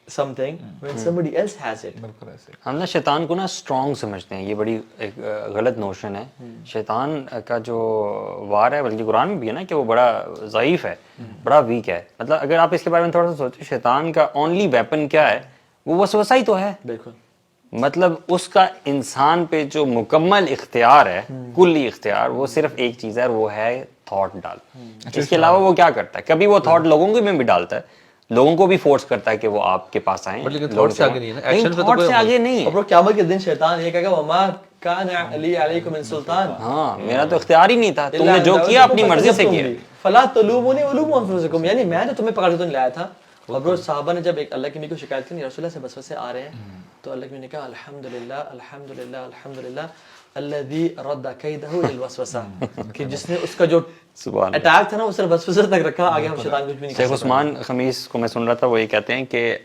something when somebody else has it. بالکل ایسے. ہم نا شیطان کو نا اسٹرانگ سمجھتے ہیں، یہ بڑی ایک غلط نوشن ہے. شیطان کا جو وار ہے، بلکہ قرآن میں بھی ہے نا کہ وہ بڑا ضعیف ہے، بڑا ویک ہے. مطلب اگر آپ اس کے بارے میں تھوڑا سا سوچیں، شیطان کا اونلی ویپن کیا ہے؟ وہ وسوسہ ہی تو ہے. بالکل. مطلب اس کا انسان پہ جو مکمل اختیار ہے، کلی اختیار، وہ صرف ایک چیز ہے، اور وہ ہے تھاٹ ڈال. اس کے علاوہ وہ کیا کرتا ہے؟ کبھی وہ تھاٹ لوگوں کو میں بھی ڈالتا ہے، لوگوں کو بھی فورس کرتا ہے کہ وہ آپ کے پاس آئیں. لیکن تھاٹ سے آگے نہیں ہے نا، ایکشن پہ تو تھاٹ سے آگے نہیں ہے. اور قیامت کے دن شیطان یہ کہے گا وما کان علی علیکم من سلطان، ہاں میرا تو اختیار ہی نہیں تھا، تم نے جو کیا اپنی مرضی سے کیا. فلا تلومونی ولوموا انفسکم، یعنی میں تو تمہیں پکڑ کے تو نہیں لایا تھا. اور برو صحابہ نے جب ایک اللہ کے نبی کو شکایت کی رسول اللہ سے وسوسے آ رہے ہیں، تو اللہ کے نبی نے کہا الحمدللہ الحمدللہ الحمدللہ الذی رد کیدہ للوسوسہ، کہ جس نے اس کا جو اٹیک تھا نا وہ صرف وسوسے تک رکھا، آگے ہم شیطان کچھ بھی نہیں کر شیخ سکتے. عثمان خمیس کو میں سن رہا تھا، وہ یہ کہتے ہیں کہ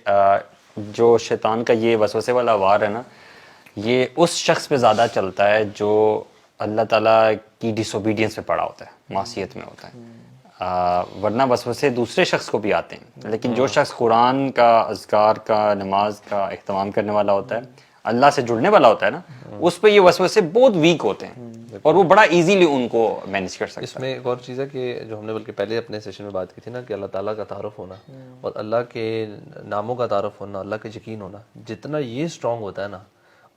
جو شیطان کا یہ وسوسے والا وار ہے نا، یہ اس شخص پہ زیادہ چلتا ہے جو اللہ تعالیٰ کی ڈس اوبیڈینس پہ پڑا ہوتا ہے، معصیت میں ہوتا ہے. ورنہ وسوسے دوسرے شخص کو بھی آتے ہیں، لیکن جو شخص قرآن کا، اذکار کا، نماز کا اہتمام کرنے والا ہوتا ہے، اللہ سے جڑنے والا ہوتا ہے نا، اس پہ یہ وسوسے بہت ویک ہوتے ہیں اور وہ بڑا ایزیلی ان کو مینیج کر سکتا ہے. اس میں ایک اور چیز ہے کہ جو ہم نے بلکہ پہلے اپنے سیشن میں بات کی تھی نا، کہ اللہ تعالیٰ کا تعارف ہونا اور اللہ کے ناموں کا تعارف ہونا، اللہ کا یقین ہونا، جتنا یہ اسٹرانگ ہوتا ہے نا،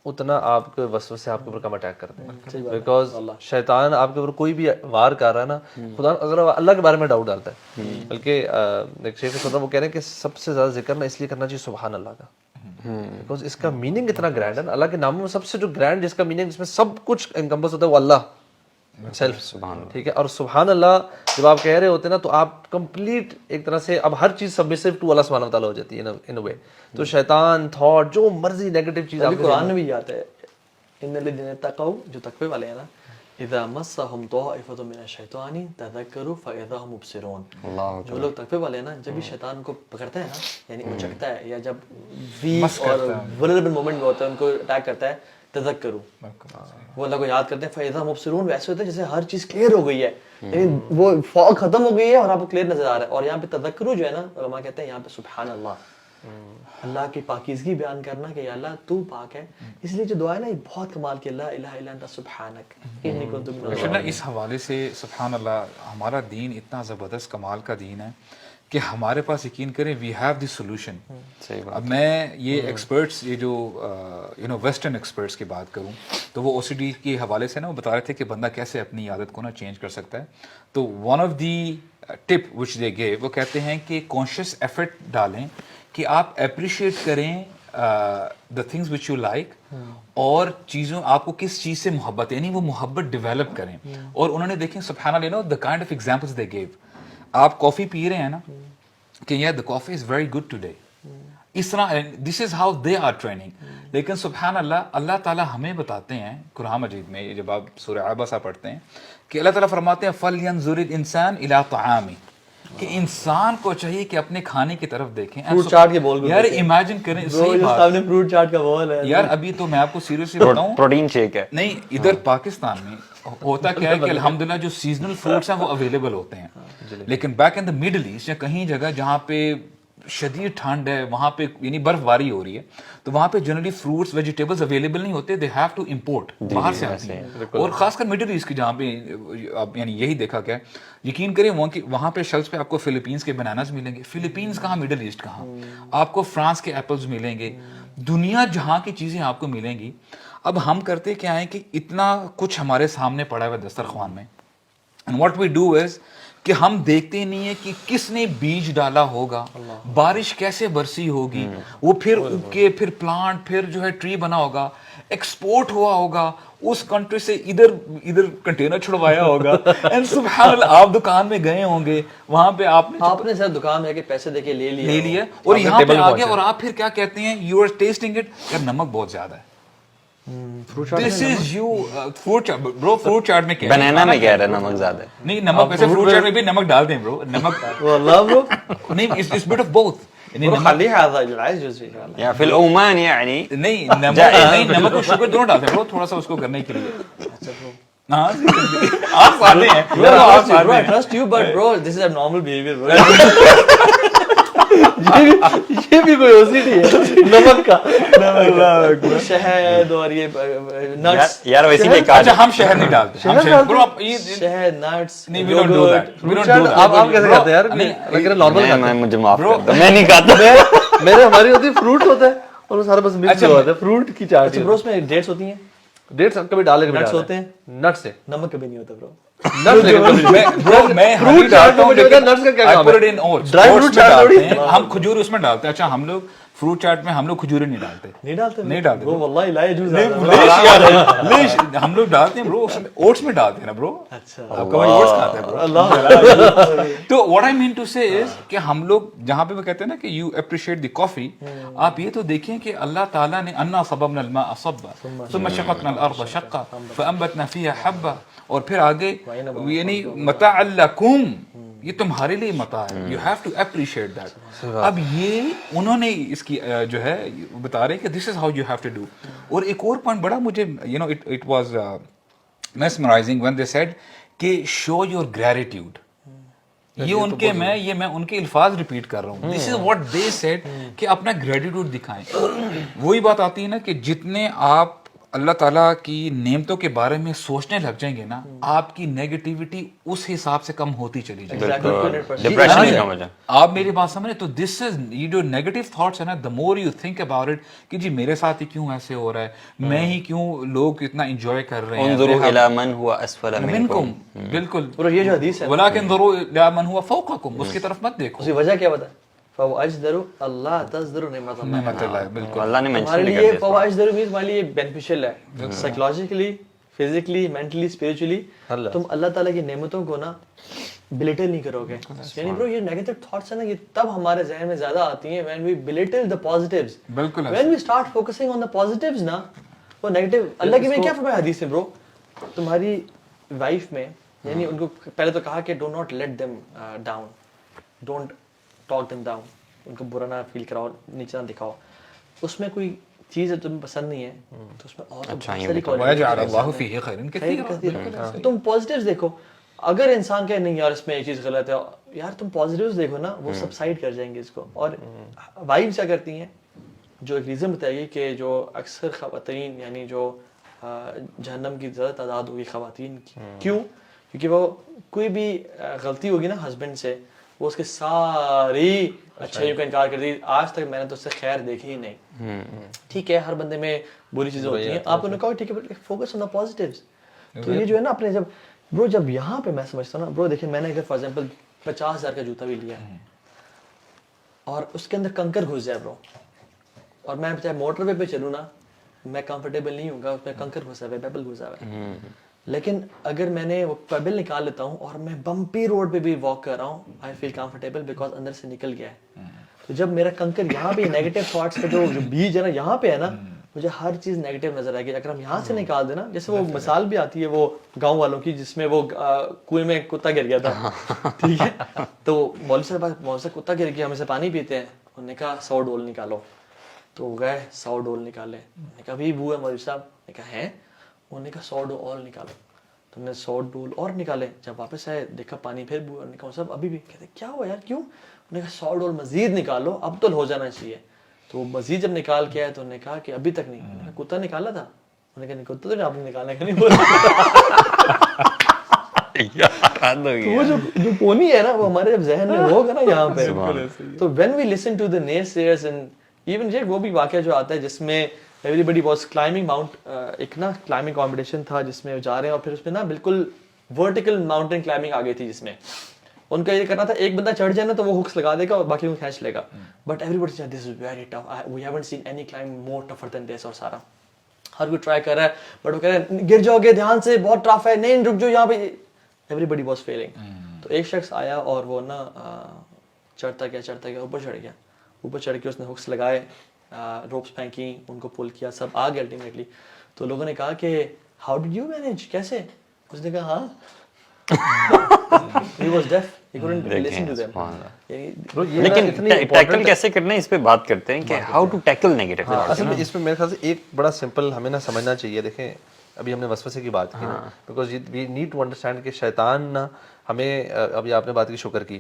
اتنا آپ کے وسوسے آپ کے اوپر کم اٹیک کرتے ہیں. بیکاز شیطان آپ کے اوپر کوئی بھی وار کر رہا ہے نا، خدا اگر اللہ کے بارے میں ڈاؤٹ ڈالتا ہے. بلکہ ایک شیخ سن رہا وہ کہہ رہے ہیں کہ سب سے زیادہ ذکر نا اس لیے کرنا چاہیے سبحان اللہ کا، بیکاز اس کا میننگ اتنا گرینڈ ہے نا. اللہ کے ناموں میں سب سے جو گرینڈ جس کا میننگ جس میں سب کچھ انکمپس ہوتا ہے وہ اللہ سیلف. سبحان اللہ، ٹھیک ہے. اور سبحان اللہ جب آپ کہہ رہے ہوتے ہیں نا، تو آپ کمپلیٹ ایک طرح سے اب ہر چیز سبمسو ٹو اللہ سبحانہ وتعالی ہو جاتی ہے ان اے وے. تو شیطان، تھاٹ، جو مرضی نیگیٹو چیز آپ قرآن میں بھی آتا ہے ان الذین اتقوا، جو تقوی والے ہیں نا، اذا مسهم طائفة من الشیطان تذکروا فاذا هم مبصرون. جو لوگ تقوی والے ہیں نا، جب بھی شیطان کو پکڑتا ہے نا، یعنی اچکتا ہے یا جب ویک اور ولنریبل مومنٹ میں ہوتا ہے ان کو اٹیک کرتا ہے، تذکروا، وہ اللہ کو یاد کرتے ہیں. فاذا مبصرون ویسے ہوتا ہے جیسے ہر چیز کلیئر ہو گئی ہے، یعنی وہ فوگ ختم ہو گئی ہے اور آپ کو کلیئر نظر آ رہا ہے. اور یہاں پہ تذکروا جو ہے نا، علماء کہتے ہیں یہاں پہ سبحان اللہ، اللہ کی پاکیزگی بیان کرنا کہ یا اللہ تو پاک ہے. اس لیے جو دعا ہے نا یہ بہت کمال کی، لا الہ الا انت سبحانک انی کنت من الظالمین. اس حوالے سے سبحان اللہ، ہمارا دین اتنا زبردست کمال کا دین ہے کہ ہمارے پاس یقین کریں وی ہیو دی سولوشن. اب میں یہ ایکسپرٹس، یہ جو ویسٹرن ایکسپرٹس کی بات کروں تو وہ او سی ڈی کے حوالے سے نا وہ بتا رہے تھے کہ بندہ کیسے اپنی عادت کو نا چینج کر سکتا ہے. تو one of the tip which they give, وہ کہتے ہیں کہ کانشیس ایفرٹ ڈالیں کہ آپ اپریشیٹ کریں the things which you like, اور چیزوں آپ کو کس چیز سے محبت ہے، یعنی وہ محبت ڈیولپ کریں. اور انہوں نے دیکھیں سبحان اللہ، the kind of examples they gave. آپ کافی پی رہے ہیں نا کہ یا the coffee is very good today, اس طرح this is how they are training. لیکن سبحان اللہ، اللہ تعالیٰ ہمیں بتاتے ہیں قرآن مجید میں، جب آپ سورہ عبسہ پڑھتے ہیں، کہ اللہ تعالیٰ فرماتے ہیں فَلْيَنْظُرِ الْإِنسَانُ إِلَىٰ طَعَامِهِ، کہ انسان کو چاہیے کہ اپنے کھانے کی طرف دیکھیں. فروٹ چاٹ کے بول یار امیجن کریں، صحیح بات سامنے فروٹ چاٹ کا بول ہے یار. ابھی تو میں آپ کو سیریسلی بتاؤں، پروٹین شیک ہے. نہیں ادھر پاکستان میں ہوتا کیا ہے کہ الحمدللہ جو سیزنل فروٹس ہیں وہ اویلیبل ہوتے ہیں، لیکن back in the Middle East یا کہیں جگہ جہاں پہ شدید ٹھنڈ ہے، وہاں پہ یعنی برف باری ہو رہی ہے، تو وہاں پہ جنرلی فروٹس ویجیٹیبلز اویلیبل نہیں ہوتے، دے ہیو ٹو امپورٹ، باہر سے آتی ہیں. اور خاص کر مڈل ایسٹ کی جہاں پہ یعنی یہی دیکھا گیا. یقین کریں وہاں پہ شیلفز پہ آپ کو فلپینز کے بناناز ملیں گے. فلپینز کہاں، مڈل ایسٹ کہاں. آپ کو فرانس کے ایپلز ملیں گے، دنیا جہاں کی چیزیں آپ کو ملیں گی. اب ہم کرتے کیا ہے کہ اتنا کچھ ہمارے سامنے پڑا ہوا دسترخوان میں، and what we do is کہ ہم دیکھتے ہی نہیں ہیں کہ کس نے بیج ڈالا ہوگا, بارش کیسے برسی ہوگی, وہ پھر اگ کے پھر پلانٹ پھر جو ہے ٹری بنا ہوگا, ایکسپورٹ ہوا ہوگا اس کنٹری سے, ادھر کنٹینر چھڑوایا ہوگا, اینڈ سبحان اللہ آپ دکان میں گئے ہوں گے, وہاں پہ آپ نے سر دکان میں کے پیسے دے کے لے لیا اور یہاں پہ آ گیا اور آپ پھر کیا کہتے ہیں, یو آر ٹیسٹنگ اٹ, یار نمک بہت زیادہ ہے. This is you fruit chart bro, fruit chart میں کیا ہے, بنانا میں کہہ رہا ہے نمک زیادہ ہے. نہیں نمک ویسے fruit chart میں بھی نمک ڈال دیں bro, نمک والله برو نہیں it's bit of both. برو خليها هذا اللي عايز جزء ان شاء الله. یا فی العموم يعني نہیں نمک اور شوگر دونوں ڈالتے ہیں bro, تھوڑا سا اس کو کرنے کے لیے. ہاں آپ سادے ہیں Bro, I trust you, but bro, this is a normal behavior, bro. یہ بھی کوئی OCD ہے نمک کا, شہد اور یہ نٹس. یار ویسے بھی اچھا ہم شہد نہیں ڈالتے, ہم شہد bro شہد نٹس نہیں, we don't do that, we don't do that. آپ کیسے کھاتے ہیں یار؟ لگ رہا نارمل کھاتے میں مجھے معاف کر دو, میں نہیں کھاتا. ہیں. میرے ہماری ہوتی ہے فروٹ ہوتا ہے اور وہ سارا بس مکس ہوا ہوتا ہے, فروٹ کی چاٹ. برو اس میں ڈیٹس ہوتی ہیں, ڈیٹس کبھی ڈالے کبھی نٹس ہوتے ہیں, نٹ سے نمک کبھی نہیں ہوتا برو. میں فروٹ چاٹ میں مجھے نٹس کا کیا کام ہے؟ ڈرائی فروٹ چاٹ ڈالتے ہیں ہم, کھجور اس میں ڈالتے ہیں. اچھا ہم لوگ فروٹ چاٹ میں ہم لوگ کھجوریں نہیں ڈالتے, نہیں ڈالتے bro. والله لا يجوز. ہم لوگ ڈالتے ہیں برو, اوٹس میں ڈالتے ہیں نا برو. اچھا آپ کبھی اوٹس کھاتے ہیں برو. تو what I mean to say is کہ ہم لوگ جہاں پہ وہ کہتے ہیں نا کہ you appreciate the coffee, آپ یہ تو دیکھیں کہ اللہ تعالیٰ نے انا صببنا الماء صبا ثم شققنا الارض شقا فانبتنا فيها حبا, اور پھر آگے یعنی متاع لکم, یہ تمہارے لیے متاع ہے, you have to appreciate that. اب یہ انہوں نے اس کی جو ہے بتا رہے کہ this is how you have to do. اور ایک اور پوائنٹ بڑا مجھے it was mesmerizing when they said کہ show your gratitude. یہ ان کے میں ان کے الفاظ ریپیٹ کر رہا ہوں. This is what they said کہ اپنا gratitude دکھائیں. وہی بات آتی ہے نا کہ جتنے آپ اللہ تعالیٰ کی نعمتوں کے بارے میں سوچنے لگ جائیں گے نا, آپ کی نیگیٹیوٹی اس حساب سے کم ہوتی چلی جائے گی. ڈپریشن نہیں سمجھا آپ میری بات سمجھیں تو دس از یہ جو نیگیٹو تھاٹس ہے نا, the more you think about it کہ جی میرے ساتھ ہی کیوں ایسے ہو رہا ہے, میں ہی کیوں لوگ اتنا انجوائے کر رہے ہیں. انظروا الی من هو اسفل منکم, بالکل برو یہ جو حدیث ہے ولکن انظروا الی من هو فوقکم, اس کی طرف مت دیکھو. اس کی وجہ کیا بتا, فواجدروا اللہ تزدروا نعمت اللہ. نعمت اللہ, بالکل اللہ نے ہمارے مینشن لیے کر دیا. فواجدروا مینس ہمارے لیے بینیفیشیل ہے, سائیکولوجیکلی, فزیکلی, مینٹلی, اسپرچولی. تم اللہ تعالیٰ کی نعمتوں کو نا بلیٹل نہیں کرو گے. یعنی برو یہ نیگیٹو تھاٹس ہیں نا, یہ تب ہمارے ذہن میں زیادہ آتی ہیں when we belittle the positives. بالکل when we start focusing on the positives نا, وہ نیگیٹو. اللہ کی میں کیا فرمایا حدیث میں برو, تمہاری وائف میں یعنی ان کو پہلے تو کہا کہ do not let them down, don't talk them down, ان کو برا نہ فیل کراؤ, نیچے نہ دکھاؤ. اس میں کوئی چیز ہے تمہیں پسند نہیں ہے تو اس میں اور وجعل اللہ فیہ خیرا کثیرا, تم پازیٹیوز دیکھو. اگر انسان کہے نہیں یار اس میں یہ چیز غلط ہے, یار تم پازیٹیوز دیکھو نا, وہ سبسائڈ کر جائیں گے اس کو. اور وائفز کیا کرتی ہیں, جو ایک ریزن بتائی گئی کہ جو اکثر خواتین یعنی جو جہنم کی زیادہ تعداد ہوگی خواتین کی, کیوں؟ کیونکہ وہ کوئی بھی غلطی ہوگی نا ہسبینڈ سے, وہ اس کے ساری اچھائیوں کا انکار کر دی. آج تک میں نے تو اس سے خیر دیکھی ہی نہیں. ٹھیک ہے ہر بندے میں بری چیزیں ہوتی ہیں, آپ نے کہا ٹھیک ہے فوکس آن دا پازیٹیوز. تو یہ جو ہے نا اپنے جب برو جب یہاں پہ میں سمجھتا ہوں نا برو, دیکھیں میں نے اگر فار ایگزامپل 50,000 کا جوتا بھی لیا ہے اور اس کے اندر کنکر گھس جائے برو, اور میں چاہے موٹر وے پہ چلوں نا, میں کمفرٹیبل نہیں ہوں گا, اس میں کنکر گھسا ہوا ہے, پیبل گھسا ہوا ہے. لیکن اگر میں نے وہ پیبل نکال لیتا ہوں اور میں بمپی روڈ پہ بھی واک کر رہا ہوں, آئی فیل کمفرٹیبل بیکاز اندر سے نکل گیا ہے. تو جب میرا کنکر یہاں پہ نیگیٹو تھاٹس کا جو بیج ہے نا یہاں پہ ہے نا, مجھے ہر چیز نیگیٹو نظر آئے گی. اگر ہم یہاں سے نکال دیں نا, جیسے وہ مثال بھی آتی ہے وہ گاؤں والوں کی جس میں وہ کنویں میں کتا گر گیا تھا, ٹھیک ہے, تو مولوی صاحب کتا گر گیا, ہم اسے پانی پیتے ہیں, انہوں نے کہا 100 ڈول نکالو. تو گئے 100 ڈول نکالے, میں نے کہا ابھی بو ہے مولوی صاحب, نے کہا ہے, انہوں نے کہا 100 ڈول اور نکالو. تو میں 100 ڈول اور نکالے, جب واپس آئے دیکھا پانی پھر بو, نے کہا صاحب ابھی بھی, کہتے کیا ہوا یار کیوں, انہوں نے کہا 100 ڈول مزید نکالو, اب تو ہو جانا چاہیے. تو مزید جب نکال کے آئے تو انہوں نے کہا کہ ابھی تک نہیں. کتا نکالا تھا, انہوں نے کہا کتا تو آپ نے نکالنے کا نہیں بولا. وہ جو پونی ہے نا وہ ہمارے جب ذہن میں ہوگا نا یہاں پہ, تو when we listen to the naysayers and even وہ بھی واقعہ جو آتا ہے جس میں everybody was climbing mount, ایک نا climbing competition تھا جس میں جا رہے ہیں, اور پھر اس میں نا بالکل vertical mountain climbing آ گئی تھی, جس میں ان کا یہ کرنا تھا ایک بندہ چڑھ جائے نا تو وہ ہکس لگا دے گا اور باقی وہ کھینچ لے گا. But everybody this is very tough, we haven't seen any climb more tougher than this. اور سارا ہر کوئی ٹرائی کر رہا ہے بٹ وہ کہہ رہے ہیں گر جاؤ گے دھیان سے, بہت ٹف ہے, نہیں رک جاؤ یہاں پہ. Everybody was feeling. تو ایک شخص آیا اور وہ نا چڑھتا گیا اوپر چڑھ کے اس نے ہکس لگائے, روپس پھینکی, ان کو پل کیا, سب آ گیا الٹیمیٹلی. تو لوگوں نے کہا کہ ہاؤ ڈڈ یو مینیج, کیسے؟ اس نے کہا ہاں he was deaf, he couldn't listen to them. لیکن ٹیکل کیسے کرنا ہے اس پہ بات کرتے ہیں کہ ہاؤ ٹو ٹیکل نیگیٹو. اصل میں اس میں میرے خیال سے ایک بڑا سمپل ہمیں نا سمجھنا چاہیے. دیکھیں ابھی ہم نے وسوسے کی بات کی نا, because we need to understand کہ شیطان نا ہمیں, ابھی آپ نے بات کی شکر کی,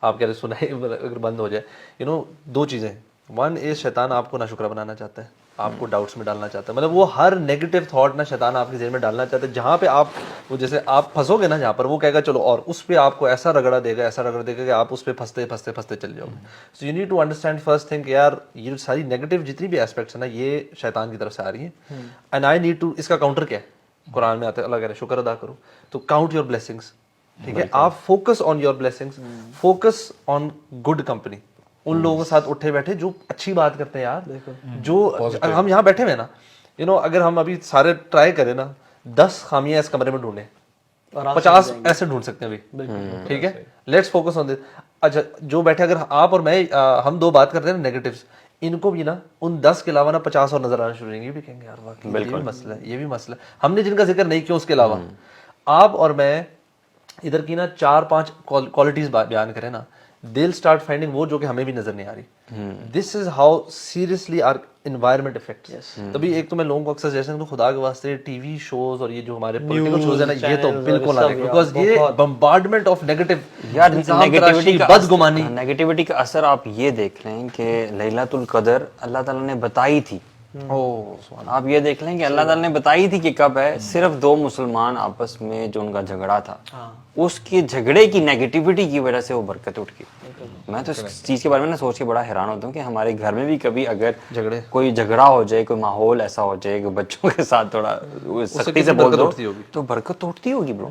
آپ کہہ رہے سنائے اگر بند ہو جائے, یو نو دو چیزیں. ون از شیطان آپ کو ناشکرا بنانا چاہتا ہے, آپ کو ڈاؤٹس میں ڈالنا چاہتا ہے. مطلب وہ ہر نیگیٹو تھاٹ نا شیطان آپ کے ذہن میں ڈالنا چاہتا ہے, جہاں پہ آپ وہ جیسے آپ پھنسو گے نا جہاں پر, وہ کہے گا چلو, اور اس پہ آپ کو ایسا رگڑا دے گا کہ آپ اس پہ پھنستے چل جاؤ گے. So you need to understand first thing کہ یار یہ ساری نیگیٹو جتنی بھی ایسپیکٹس ہیں نا یہ شیطان کی طرف سے آ رہی ہیں. اینڈ آئی نیڈ ٹو, اس کا کاؤنٹر کیا ہے؟ قرآن میں آتا ہے اللہ کہہ رہے شکر ادا کرو. تو کاؤنٹ یور بلیسنگس, ٹھیک ہے, آپ focus on your blessings, focus on good company, ان لوگوں کے ساتھ اٹھے بیٹھے جو اچھی بات کرتے ہیں یار. جو ہم یہاں بیٹھے ہوئے نا, یو نو اگر ہم ابھی سارے ٹرائی کریں نا, 10 خامیاں اس کمرے میں ڈھونڈیں, 50 ایسے ڈھونڈ سکتے ہیں ابھی, ٹھیک ہے. لیٹس فوکس آن دس. اچھا جو بیٹھے, اگر آپ اور میں ہم دو بات کرتے ہیں نا نیگیٹیوز, ان کو بھی نا ان 10 کے علاوہ نا 50 اور نظر آنا شروع ہویں گے, یہ بھی کہیں گے یار واقعی یہ بھی مسئلہ ہے, یہ بھی مسئلہ ہے, ہم نے جن کا ذکر نہیں کیا اس کے علاوہ. آپ اور میں ادھر کی نا 4-5 کوالٹیز بیان کریں نا, they'll start finding وہ جو کہ ہمیں بھی نظر نہیں آ رہی. This is how seriously our environment affects. تبھی ایک تو میں لوگوں کو اکثر جیسے خدا کے واسطے ٹی وی شوز اور یہ جو ہمارے پولیٹیکل شوز ہیں نا, یہ تو بالکل نہ دیکھیں, بیکاز یہ بمبارڈمنٹ آف نیگیٹو, یار نیگیٹیوٹی کا اثر آپ یہ دیکھ لیں کہ لیلۃ القدر اللہ تعالیٰ نے بتائی تھی. آپ یہ دیکھ لیں کہ اللہ تعالیٰ نے بتائی تھی کہ کب ہے. صرف 2 مسلمان آپس میں جو ان کا جھگڑا تھا, اس کے جھگڑے کی نیگیٹیوٹی کی وجہ سے وہ برکت اٹھ گئی. میں تو اس چیز کے بارے میں سوچ کے بڑا حیران ہوتا ہوں کہ ہمارے گھر میں بھی کبھی اگر کوئی جھگڑا ہو جائے, کوئی ماحول ایسا ہو جائے کہ بچوں کے ساتھ تھوڑا سختی سے بول دو تو برکت تو اٹھتی ہوگی برو.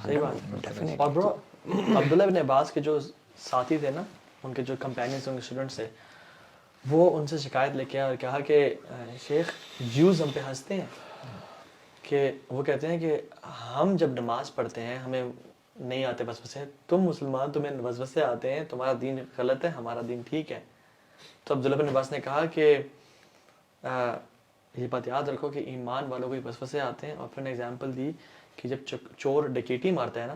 صحیح بات. اور برو عبداللہ ابن عباس کے جو ساتھی تھے نا, ان کے جو کمپینینز, ان کے اسٹوڈنٹس تھے, وہ ان سے شکایت لے کے آئے اور کہا کہ شیخ جیوز ہم پہ ہنستے ہیں, کہ وہ کہتے ہیں کہ ہم جب نماز پڑھتے ہیں ہمیں نہیں آتے وسوسے, تم مسلمان تمہیں وسوسے آتے ہیں, تمہارا دین غلط ہے, ہمارا دین ٹھیک ہے. تو عبداللہ بن عباس نے کہا کہ یہ بات یاد رکھو کہ ایمان والوں کو وسوسے آتے ہیں. اور پھر نے ایگزامپل دی کہ جب چور ڈکیٹی مارتا ہے نا,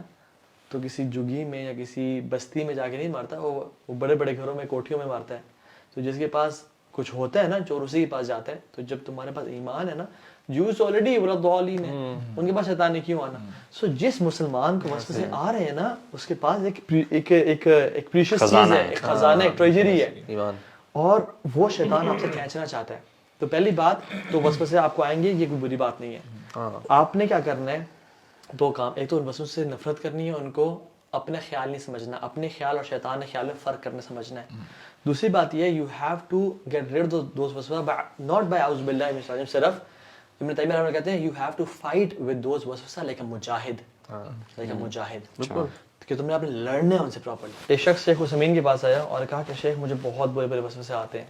تو کسی جگی میں یا کسی بستی میں جا کے نہیں مارتا, وہ بڑے بڑے گھروں میں کوٹھیوں میں مارتا ہے. تو جس کے پاس کچھ ہوتا ہے نا, چور اسی کے پاس جاتا ہے. تو جب تمہارے پاس ایمان ہے نا, جوس آلریڈی ولادالین ہے, ان کے پاس شیطان نے کیوں آنا. سو جس مسلمان کو وسوسے آ رہے ہیں نا, اس کے پاس ایک پریشیس چیز ہے, ایک خزانہ, ایک ٹریجری ہے ایمان, اور وہ شیطان آپ سے کھینچنا چاہتا ہے. تو پہلی بات تو وسوسے آپ کو آئیں گے, یہ کوئی بری بات نہیں ہے. آپ نے کیا کرنا ہے, 2 کام. ایک تو ان وسوسے سے نفرت کرنی ہے, ان کو اپنا خیال نہیں سمجھنا, اپنے خیال اور شیطان کے خیال میں فرق کرنا سمجھنا ہے. دوسری بات یہ ہے, you have to get rid those وسوسہ, ناٹ بائی اعوذ باللہ من الشیطان, صرف ابن تیمیہ رحمہ اللہ کہتے ہیں you have to fight with those وسوسہ لائک اے مجاہد, لائک اے مجاہد, بالکل, کہ تم نے آپ نے لڑنا ہے ان سے پراپرلی. ایک شخص شیخ عثیمین کے پاس آیا اور کہا کہ شیخ مجھے بہت برے برے وسوسے آتے ہیں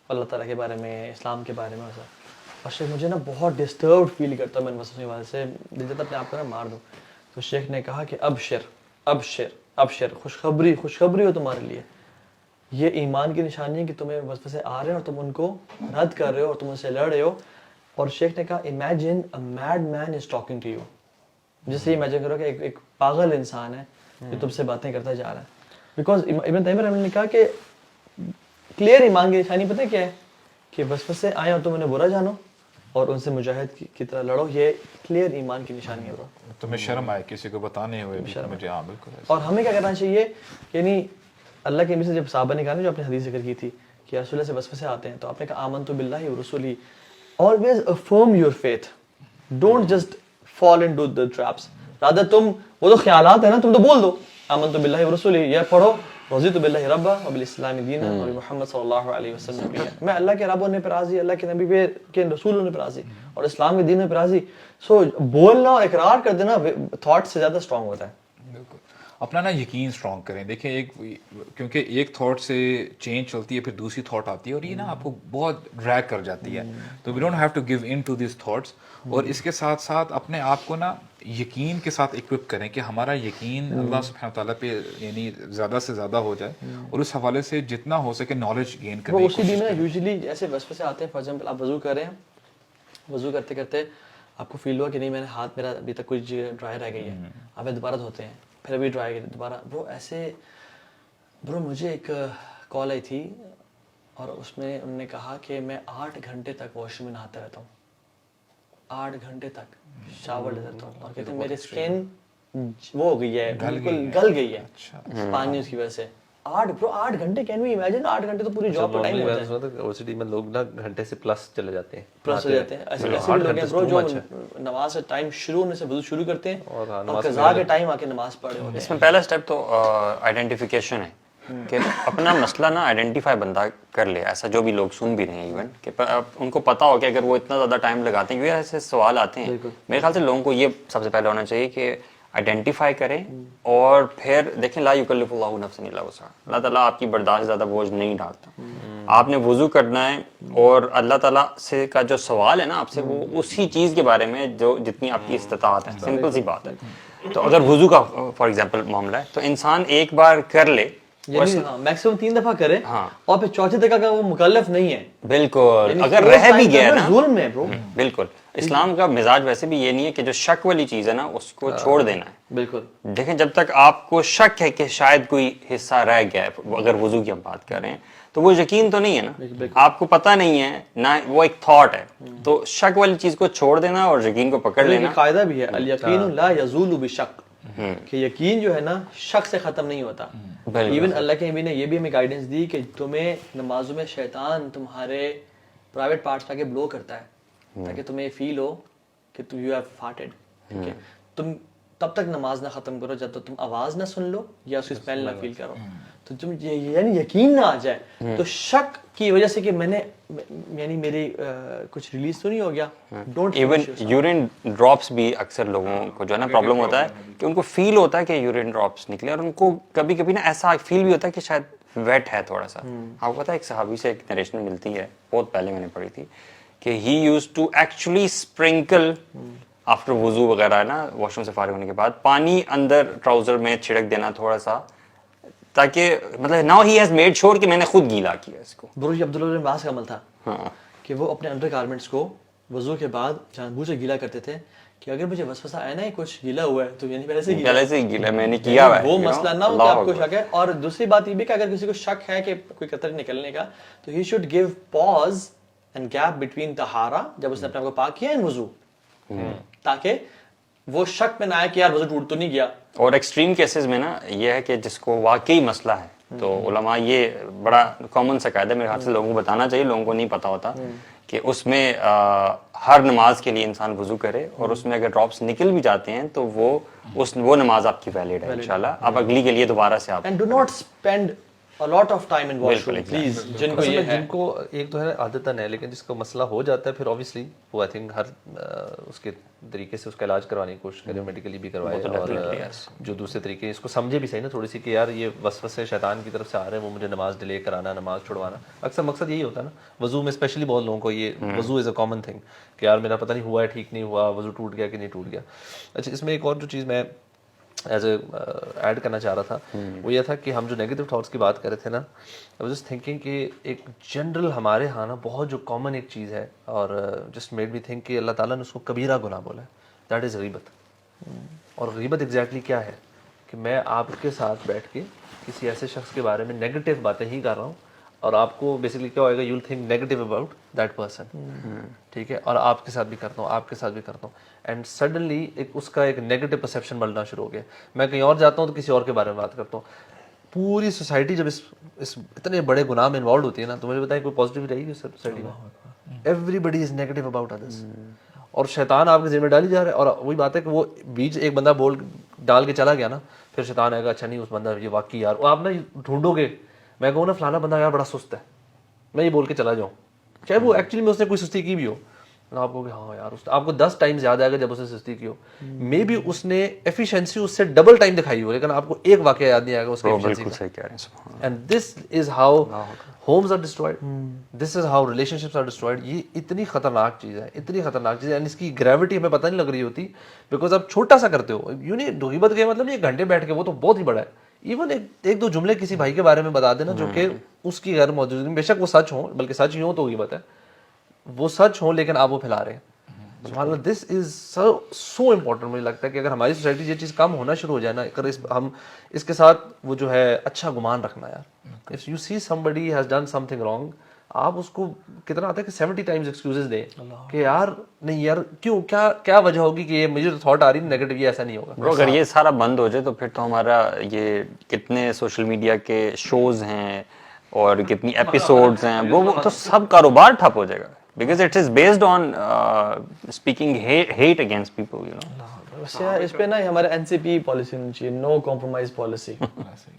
اللہ تعالیٰ کے بارے میں, اسلام کے بارے میں, اور شیخ مجھے نا بہت ڈسٹربڈ فیل کرتا ہوں میں ان وسوسوں کی وجہ سے, دل چاہتا اپنے آپ کو نا مار دوں. تو شیخ نے کہا کہ ابشر, خوشخبری ہو تمہارے لیے, یہ ایمان کی نشانی ہے کہ تمہیں وسوسے آ رہے ہیں اور تم ان کو رد کر رہے ہو اور تم ان سے لڑ رہے ہو. اور شیخ نے کہا imagine a mad man is talking to you, جسے امیجن کرو کہ ایک پاگل انسان ہے جو تم سے باتیں کرتا جا رہا ہے. بیکاز ابن تیمیہ رحمہ اللہ نے کہا کہ کلیئر ایمان کی نشانی پتہ کیا ہے, کہ وسوسے آئے اور تم انہیں برا جانو اور ان سے مجاہد کی طرح لڑو, یہ کلیئر ایمان کی نشانی ہے. تمہیں شرم آئے کسی کو بتانے ہوئے مجھے, ہاں بالکل. اور ہمیں کیا کرنا چاہیے, یعنی اللہ کے نبی سے جب صحابہ نے کہا نا, جو اپنے حدیث ذکر کی تھی کہ رسول اللہ سے وسوسے آتے ہیں, تو آپ نے کہا آمنت باللہ ورسولہ, always affirm your faith, don't just fall into the traps. rather تم وہ تو خیالات ہیں نا, تم تو بول دو آمنت باللہ ورسولہ, یہ پڑھو رضیت باللہ ربا وبالاسلام دینا اور محمد صلی اللہ علیہ وسلم, میں اللہ کے رب ہونے پر راضی, اللہ کے نبی کے رسول ہونے پر راضی اور اسلام کے دین میں پر راضی. سو بولنا اور اقرار کر دینا تھاٹ سے زیادہ اسٹرانگ ہوتا ہے. اپنا نا یقین اسٹرانگ کریں. دیکھیں ایک کیونکہ ایک تھاٹ سے چینج چلتی ہے پھر دوسری تھاٹ آتی ہے اور یہ نا آپ کو بہت ڈریگ کر جاتی ہے. تو we don't have to give in to these thoughts. اور اس کے ساتھ ساتھ اپنے آپ کو نا یقین کے ساتھ اکوپ کریں کہ ہمارا یقین اللہ سبحانہ تعالیٰ پہ یعنی زیادہ سے زیادہ ہو جائے, اور اس حوالے سے جتنا ہو سکے نالج گین کرنے وہ کی اسی کوشش دن کریں. یوزلی ایسے وسوسے آتے ہیں. فار ایگزامپل آپ وضو کر رہے ہیں, وضو کرتے کرتے آپ کو فیل ہوا کہ نہیں میں نے ہاتھ میرا ابھی تک کچھ ڈرائی رہ گئی ہے, آپ دوبارہ دھوتے ہیں, پھر ابھی ڈرائی دوبارہ. وہ ایسے برو مجھے ایک کال آئی تھی اور اس میں انہوں نے کہا کہ میں 8 گھنٹے تک واش روم میں نہاتا رہتا ہوں, 8 گھنٹے تک شاور لیتا ہوں, اور کہتے ہیں میری اسکن وہ ہو گئی ہے, بالکل گل گئی ہے پانی اس کی وجہ سے. 8 گھنٹے, کین وی امیجن 8 گھنٹے تو پوری جاب کا ٹائم ہوتا ہے. اوسیڈی میں لوگ نا گھنٹے سے پلس چلے جاتے ہیں, پلس ہو جاتے ہیں. ایسے بھی لوگ ہیں برو جو نماز کا ٹائم شروع ہونے سے وضو شروع کرتے ہیں اور قضا کے ٹائم آ کے نماز پڑھے ہوتے ہیں. اس میں پہلا اسٹیپ تو آئیڈینٹیفیکیشن ہے کہ اپنا مسئلہ نا آئیڈینٹیفائی بندہ کر لے. ایسا جو بھی لوگ سن بھی رہے ہیں ایون کہ ان کو پتا ہو کہ اگر وہ اتنا زیادہ ٹائم لگاتے ہیں, کیونکہ ایسے سوال آتے ہیں, میرے خیال سے لوگوں کو یہ سب سے پہلے ہونا چاہیے کہ آئیڈینٹیفائی کریں اور پھر دیکھیں لا یکلف اللہ نفسا الا وسعہا. اللہ تعالیٰ آپ کی برداشت زیادہ بوجھ نہیں ڈالتا. آپ نے وضو کرنا ہے اور اللہ تعالیٰ سے کا جو سوال ہے نا آپ سے وہ اسی چیز کے بارے میں جو جتنی آپ کی استطاعت ہے. سمپل سی بات ہے. تو اگر وضو کا فار ایگزامپل معاملہ ہے تو انسان ایک بار کر لے, یعنی میکسیمم 3 دفعہ کرے اور پھر چوتھے دفعہ کا وہ مکلف نہیں ہے. بالکل اگر رہ بھی گیا نا ظلم ہے برو. بالکل اسلام کا مزاج ویسے بھی یہ نہیں ہے کہ جو شک والی چیز ہے نا اس کو چھوڑ دینا ہے. بالکل دیکھیں جب تک آپ کو شک ہے کہ شاید کوئی حصہ رہ گیا ہے, اگر وضو کی ہم بات کر رہے ہیں تو وہ یقین تو نہیں ہے نا, آپ کو پتہ نہیں ہے نہ وہ ایک تھاٹ ہے. تو شک والی چیز کو چھوڑ دینا اور یقین کو پکڑ لینا. قاعدہ بھی ہے الیقین لا یزول بشک, کہ یقین جو ہے نا شک سے ختم نہیں ہوتا. ایون اللہ کے نبی نے یہ بھی ہمیں گائیڈنس دی کہ تمہیں نمازوں میں شیطان تمہارے پرائیویٹ پارٹس پہ بلو کرتا ہے تاکہ تمہیں فیل ہو کہ یو ہیو فارٹڈ. ٹھیک ہے, تم تب تک نماز نہ ختم کرو جب تک تم آواز نہ سن لو یا اس کی اسمیل نہ فیل کرو. تو تم یعنی یقین نہ آ جائے تو شک کی وجہ سے کہ میں نے یعنی میری کچھ ریلیز تو نہیں ہو گیا. ایون یورین ڈراپس بھی اکثر لوگوں کو جو ہے نا پرابلم ہوتا ہے کہ ان کو فیل ہوتا ہے کہ یورین ڈراپس نکلے, اور ان کو کبھی کبھی نا ایسا فیل بھی ہوتا ہے کہ شاید ویٹ ہے تھوڑا سا. آپ کو پتا ہے ایک صحابی سے ایک نریشن ملتی ہے, بہت پہلے میں نے پڑھی تھی, کہ he used to actually sprinkle after وضو وغیرہ ہے نا واش روم سے فارغ ہونے کے بعد پانی اندر ٹراؤزر میں چھڑک دینا تھوڑا سا, تاکہ مطلب ناؤ ہی ہیز میڈ شور کہ میں نے خود گیلا کیا اس کو. برو یہ عبداللہ بن عباس کا عمل تھا کہ وہ اپنے انڈر گارمنٹس کو وضو کے بعد جان بوجھ سے گیلا کرتے تھے کہ اگر مجھے وسوسہ آیا نا کچھ گیلا ہوا ہے تو یعنی پہلے سے ہی گیلا میں نے کیا ہوا ہے, وہ مسئلہ نہ ہو کہ آپ کو شک ہے. اور دوسری بات یہ بھی کہ اگر کسی کو شک ہے کہ کوئی قطر نکلنے کا تو he should give pause and gap between طہارہ, جب اس نے اپنے آپ کو پاک کیا, اینڈ وضو, تاکہ وہ شک میں نہ آئے کہ یار وضو ٹوٹ تو نہیں گیا. اور ایکسٹریم کیسز میں نا یہ ہے کہ جس کو واقعی مسئلہ ہے تو علماء یہ بڑا کامن سا قاعدہ میرے خیال سے لوگوں کو بتانا چاہیے, لوگوں کو نہیں پتا ہوتا کہ اس میں ہر نماز کے لیے انسان وضو کرے, اور اس میں اگر ڈراپس نکل بھی جاتے ہیں تو وہ نماز آپ کی ویلڈ ہے انشاءاللہ. آپ اگلی کے لیے دوبارہ سے آپ and do not spend a lot of time in washroom please. جن کو یہ ہے, جن کو ایک تو ہے عادتاً ہے, لیکن جس کو مسئلہ ہو جاتا ہے پھر obviously وہ آئی تھنک ہر اس کے طریقے سے اس کا علاج کروانے کی کوشش کرے, میڈیکلی بھی کروائے, اور جو دوسرے طریقے اس کو سمجھے بھی صحیح نا تھوڑی سی کہ یار یہ وسوسے شیطان کی طرف سے آ رہے ہیں, وہ مجھے نماز ڈیلے کرانا, نماز چھڑوانا. اکثر مقصد یہی ہوتا ہے نا وضو میں, اسپیشلی بہت لوگوں کو یہ وضو از اے کامن تھنگ کہ یار میرا پتہ نہیں ہوا ہے, ٹھیک نہیں ہوا, وضو ٹوٹ گیا کہ نہیں ٹوٹ گیا. اچھا اس میں ایک اور جو چیز میں ایز اے ایڈ کرنا چاہ رہا تھا وہ یہ تھا کہ ہم جو نیگیٹو تھاٹس کی بات کر رہے تھے نا, آئی واز جسٹ تھنکنگ کہ ایک جنرل ہمارے ہاں نا بہت جو کامن ایک چیز ہے, اور جسٹ میڈ می تھنک کہ اللہ تعالیٰ نے اس کو کبیرہ گناہ بولا ہے, دیٹ از غیبت. اور غیبت ایگزیکٹلی کیا ہے کہ میں آپ کے ساتھ بیٹھ کے کسی ایسے شخص کے بارے میں نیگیٹو باتیں ہی کر رہا ہوں, اور آپ کو بیسکلی کیا ہوئے گا, you will think negative about that person. ٹھیک ہے, اور آپ کے ساتھ بھی کرتا ہوں, آپ کے ساتھ بھی کرتا ہوں, اینڈ سڈنلی اس کا ایک نیگیٹو پرسیپشن بننا شروع ہو گیا. میں کہیں اور جاتا ہوں تو کسی اور کے بارے میں بات کرتا ہوں. پوری سوسائٹی جب اس اتنے بڑے گناہ میں انوالوڈ ہوتی ہے نا, تو مجھے بتائیں کوئی پازیٹیو رہے گی سوسائٹی میں؟ Everybody is negative about others, اور شیطان آپ کے ذمہ ڈالی جا رہا ہے. اور وہی بات ہے کہ وہ بیچ ایک بندہ بول ڈال کے چلا گیا نا, پھر شیطان آئے گا اچھا نہیں اس بندہ یہ واقعی یار, آپ نا ڈھونڈو گے, میں کہوں نا فلانا بندہ یار بڑا سست ہے, میں یہ بول کے چلا جاؤں, چاہے وہ ایکچولی میں اس نے کوئی سستی کی بھی ہو, آپ کو کہ ہاں یار آپ کو 10 ٹائم زیادہ آئے گا جب اس نے سستی کی ہو, مے بی اس نے ایفیشنسی اس سے ڈبل ٹائم دکھائی ہو, لیکن آپ کو ایک واقعہ یاد نہیں آئے گا اس کی ایفیشنسی بالکل صحیح کہہ رہے ہیں, سبحان اللہ. And this is how homes are destroyed, this is how relationships are destroyed. یہ اتنی خطرناک چیز ہے, اتنی خطرناک چیز ہے, اینڈ اس کی گریوٹی ہمیں پتہ نہیں لگ رہی ہوتی, بیکاز آپ چھوٹا سا کرتے ہو. یوں نہیں غیبت کے مطلب یہ گھنٹے بیٹھ کے, وہ تو بہت ہی بڑا ہے. ایون ایک دو جملے کسی بھائی کے بارے میں بتا دینا جو کہ اس کی غیر موجودگی میں, بے شک وہ سچ ہوں, بلکہ سچ ہی ہوں تو غیبت ہے, وہ سچ ہوں لیکن آپ وہ پھیلا رہے ہیں. سبحان اللہ, دس از سو امپورٹنٹ. مجھے لگتا ہے کہ اگر ہماری سوسائٹی یہ چیز کم ہونا شروع ہو جائے نا, اگر ہم اس کے ساتھ وہ جو ہے اچھا گمان رکھنا یار, if you see somebody has done something wrong, آپ اس کو کتنا آتا ہے کہ 70 ٹائمز ایکسکیوزز دیں کہ یار نہیں یار کیوں, کیا وجہ ہوگی کہ یہ مجھے تھاٹ آ رہی ہے نیگیٹو, یہ ایسا نہیں ہوگا. برو اگر یہ سارا بند ہو جائے تو پھر تو ہمارا یہ کتنے سوشل میڈیا کے شوز ہیں اور کتنی ایپیسوڈز ہیں, وہ تو سب کاروبار ٹھپ ہو جائے گا, because it is based on speaking hate against people, you know. اس پہ نا ہمارے NCP پالیسی ہونی چاہیے, نو کمپرومائز پالیسی.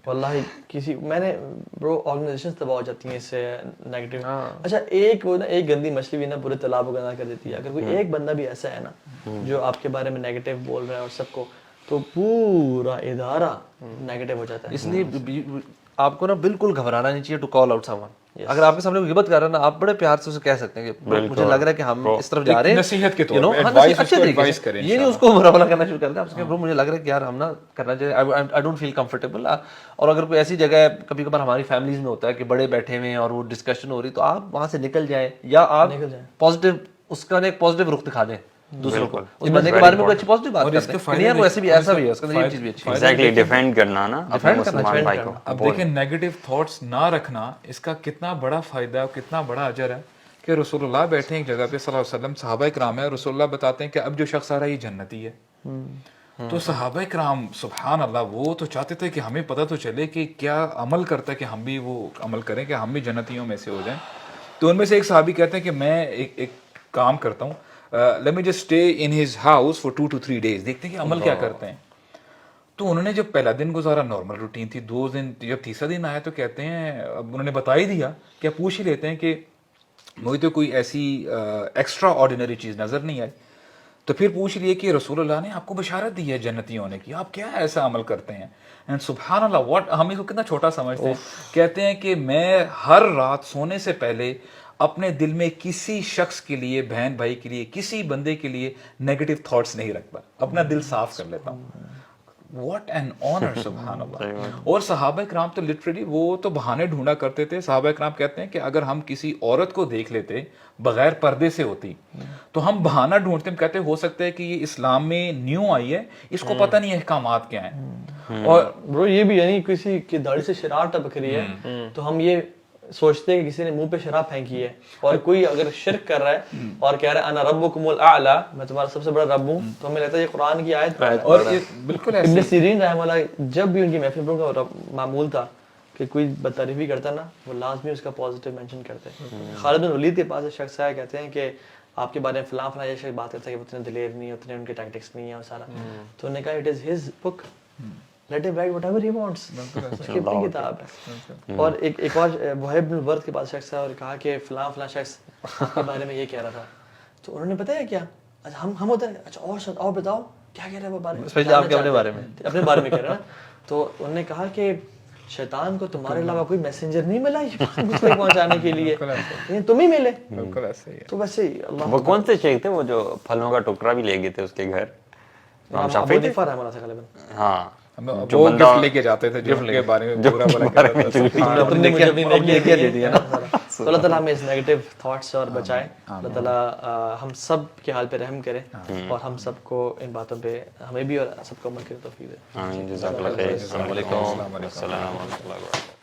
واللہ کسی میں نے برو آرگنائزیشن تباہ ہو جاتی ہیں اس سے نیگیٹو. اچھا ایک وہ نا ایک گندی مچھلی بھی نا پورے تالاب کو گندا کر دیتی ہے. اگر کوئی ایک بندہ بھی ایسا ہے نا جو آپ کے بارے میں نیگیٹو بول رہا ہے اور سب کو, تو پورا ادارہ نیگیٹو ہو جاتا ہے. اس لیے آپ کو نا بالکل گھبرانا نہیں چاہیے to call out someone. اگر آپ کے سامنے غیبت کر رہا ہے نا, آپ بڑے پیار سے اسے کہہ سکتے ہیں کہ مجھے لگ رہا ہے کہ ہم اس طرف جا رہے ہیں, نصیحت کے طور پہ اچھے طریقے سے, یہ نہیں اس کو برا بھلا کرنا شروع کر دیں. آپ سے مجھے لگ رہا ہے کہ یار ہم نا کرنا چاہیے, آئی ڈونٹ فیل کمفرٹیبل. اور اگر کوئی ایسی جگہ ہے, کبھی کبھار ہماری فیملیز میں ہوتا ہے کہ بڑے بیٹھے ہوئے ہیں اور وہ ڈسکشن ہو رہی, تو آپ وہاں سے نکل جائیں, یا آپ پازیٹیو اس کا ایک پازیٹیو رخ دکھا دیں دوسروں کو, اس بندے کے بارے میں کوئی اچھی پازیٹیو بات کرتے ہیں, وہ ایسے بھی ایسا بھی ہے, اس کے اندر یہ چیز بھی اچھی ہے. ایگزیکٹلی ڈیفینڈ کرنا نا اپنے مسلمان بھائی کو. اب دیکھیں نیگیٹو تھاٹس نہ رکھنا, اس کا کتنا بڑا فائدہ, کتنا بڑا اجر ہے کہ رسول اللہ بیٹھے ایک جگہ پہ صلی اللہ علیہ وسلم, صحابہ کرام ہے, رسول اللہ بتاتے ہیں کہ اب جو شخص آ رہا ہے یہ جنتی ہے. تو صحابہ کرام سبحان اللہ وہ تو چاہتے تھے کہ ہمیں پتہ تو چلے کہ کیا عمل کرتا ہے کہ ہم بھی وہ عمل کریں, کہ ہم بھی جنتیوں میں سے ہو جائیں. تو ان میں سے ایک صحابی کہتے ہیں کہ میں ایک کام کرتا ہوں, let me just stay in his house for 2 to 3 days, دیکھتے ہیں کہ عمل کیا کرتے ہیں. تو انہوں نے جب پہلا دن گزارا نارمل روٹین تھی, 2 دن, جب تیسرا دن آیا تو کہتے ہیں, اب انہوں نے بتا ہی دیا کہ آپ پوچھ ہی لیتے ہیں کہ مجھے تو کوئی ایسی ایکسٹرا آرڈینری چیز نظر نہیں آئی. تو پھر پوچھ لیے کہ رسول اللہ نے آپ کو بشارت دی ہے جنتی ہونے کی, آپ کیا ایسا عمل کرتے ہیں. اینڈ سبحان اللہ واٹ, ہم اس کو کتنا چھوٹا سمجھتے ہیں. کہتے ہیں کہ میں ہر رات سونے سے پہلے اپنے دل میں کسی شخص کے لیے, بہن بھائی کے لیے, کسی بندے کے لیے نیگیٹو تھاٹس نہیں رکھتا, اپنا دل صاف کر لیتا ہوں. واٹ این آنر سبحان اللہ. اور صحابہ کرام تو لٹرلی وہ تو بہانے ڈھونڈا کرتے تھے. صحابہ کرام کہتے ہیں کہ اگر ہم کسی عورت کو دیکھ لیتے بغیر پردے سے ہوتی تو ہم بہانہ ڈھونڈتے, ہم کہتے ہو سکتا ہے کہ یہ اسلام میں نیو آئی ہے, اس کو پتہ نہیں احکامات کیا ہیں. اور برو یہ بھی یعنی کسی کی داڑھی سے شرار ٹپک رہی ہے تو ہم یہ سوچتے ہیں کہ کسی نے منہ پہ شراب پھینکی ہے, اور کوئی اگر شرک کر رہا ہے اور کہہ رہا ہے انا ربکم الاعلی, میں تمہارا سب سے بڑا رب ہوں, تو ہمیں لگتا ہے یہ قرآن کی آیت. اور بالکل ابن سیرین رحمہ اللہ جب بھی ان کی محفل پر کا معمول تھا کہ کوئی بدتعریفی کرتا نا, وہ لازمی اس کا پازیٹیو مینشن کرتے. خالد بن ولید کے پاس ایک شخص آیا, کہتے ہیں کہ آپ کے بارے میں فلاں یہ شخص بات کرتا ہے کہ اتنے دلیر نہیں, اتنے ان کے ٹیکٹکس نہیں ہیں اور سارا. تو انہوں نے کہا it is his book, let him write whatever he wants, اس کی اپنی کتاب ہے. اور ایک اور وہیب بن ورد کے پاس شخص ہے, اور کہا کہ فلاں شخص آپ کے بارے میں یہ کہہ رہا تھا. تو انہوں نے بتایا کیا, اچھا ہم ہوتے ہیں, اچھا اور بتاؤ کیا کہہ رہا ہے وہ بارے میں, اسپیشلی آپ کے اپنے بارے میں, اپنے بارے میں کہہ رہا ہے. تو انہوں نے کہا کہ شیطان کو تمہارے علاوہ کوئی میسنجر نہیں ملا یہ بات مجھ تک پہنچانے کے لیے, تم ہی ملے. بالکل ایسے ہی ہے. تو ویسے ہی اللہ. وہ کون سے شیخ تھے وہ جو پھلوں کا ٹکڑا بھی لے گئے تھے اس کے گھر, ابو حنیفہ رحمہ اللہ تعالی. ہاں جو گفٹ لے کے جاتے تھے, گفٹ کے بارے میں پورا بڑا کہتا تھا, تم نے مجھے اپنی نیکیاں دے دی ہے نا. تو اللہ تعالیٰ ہمیں اس نیگیٹو تھاٹ سے اور بچائے. اللہ تعالیٰ ہم سب کے حال پہ رحم کرے اور ہم سب کو ان باتوں پہ ہمیں بھی اور سب کو عمل کرنے توفیق دے. آمین. جزاک اللہ خیر. السلام علیکم. السلام علیکم.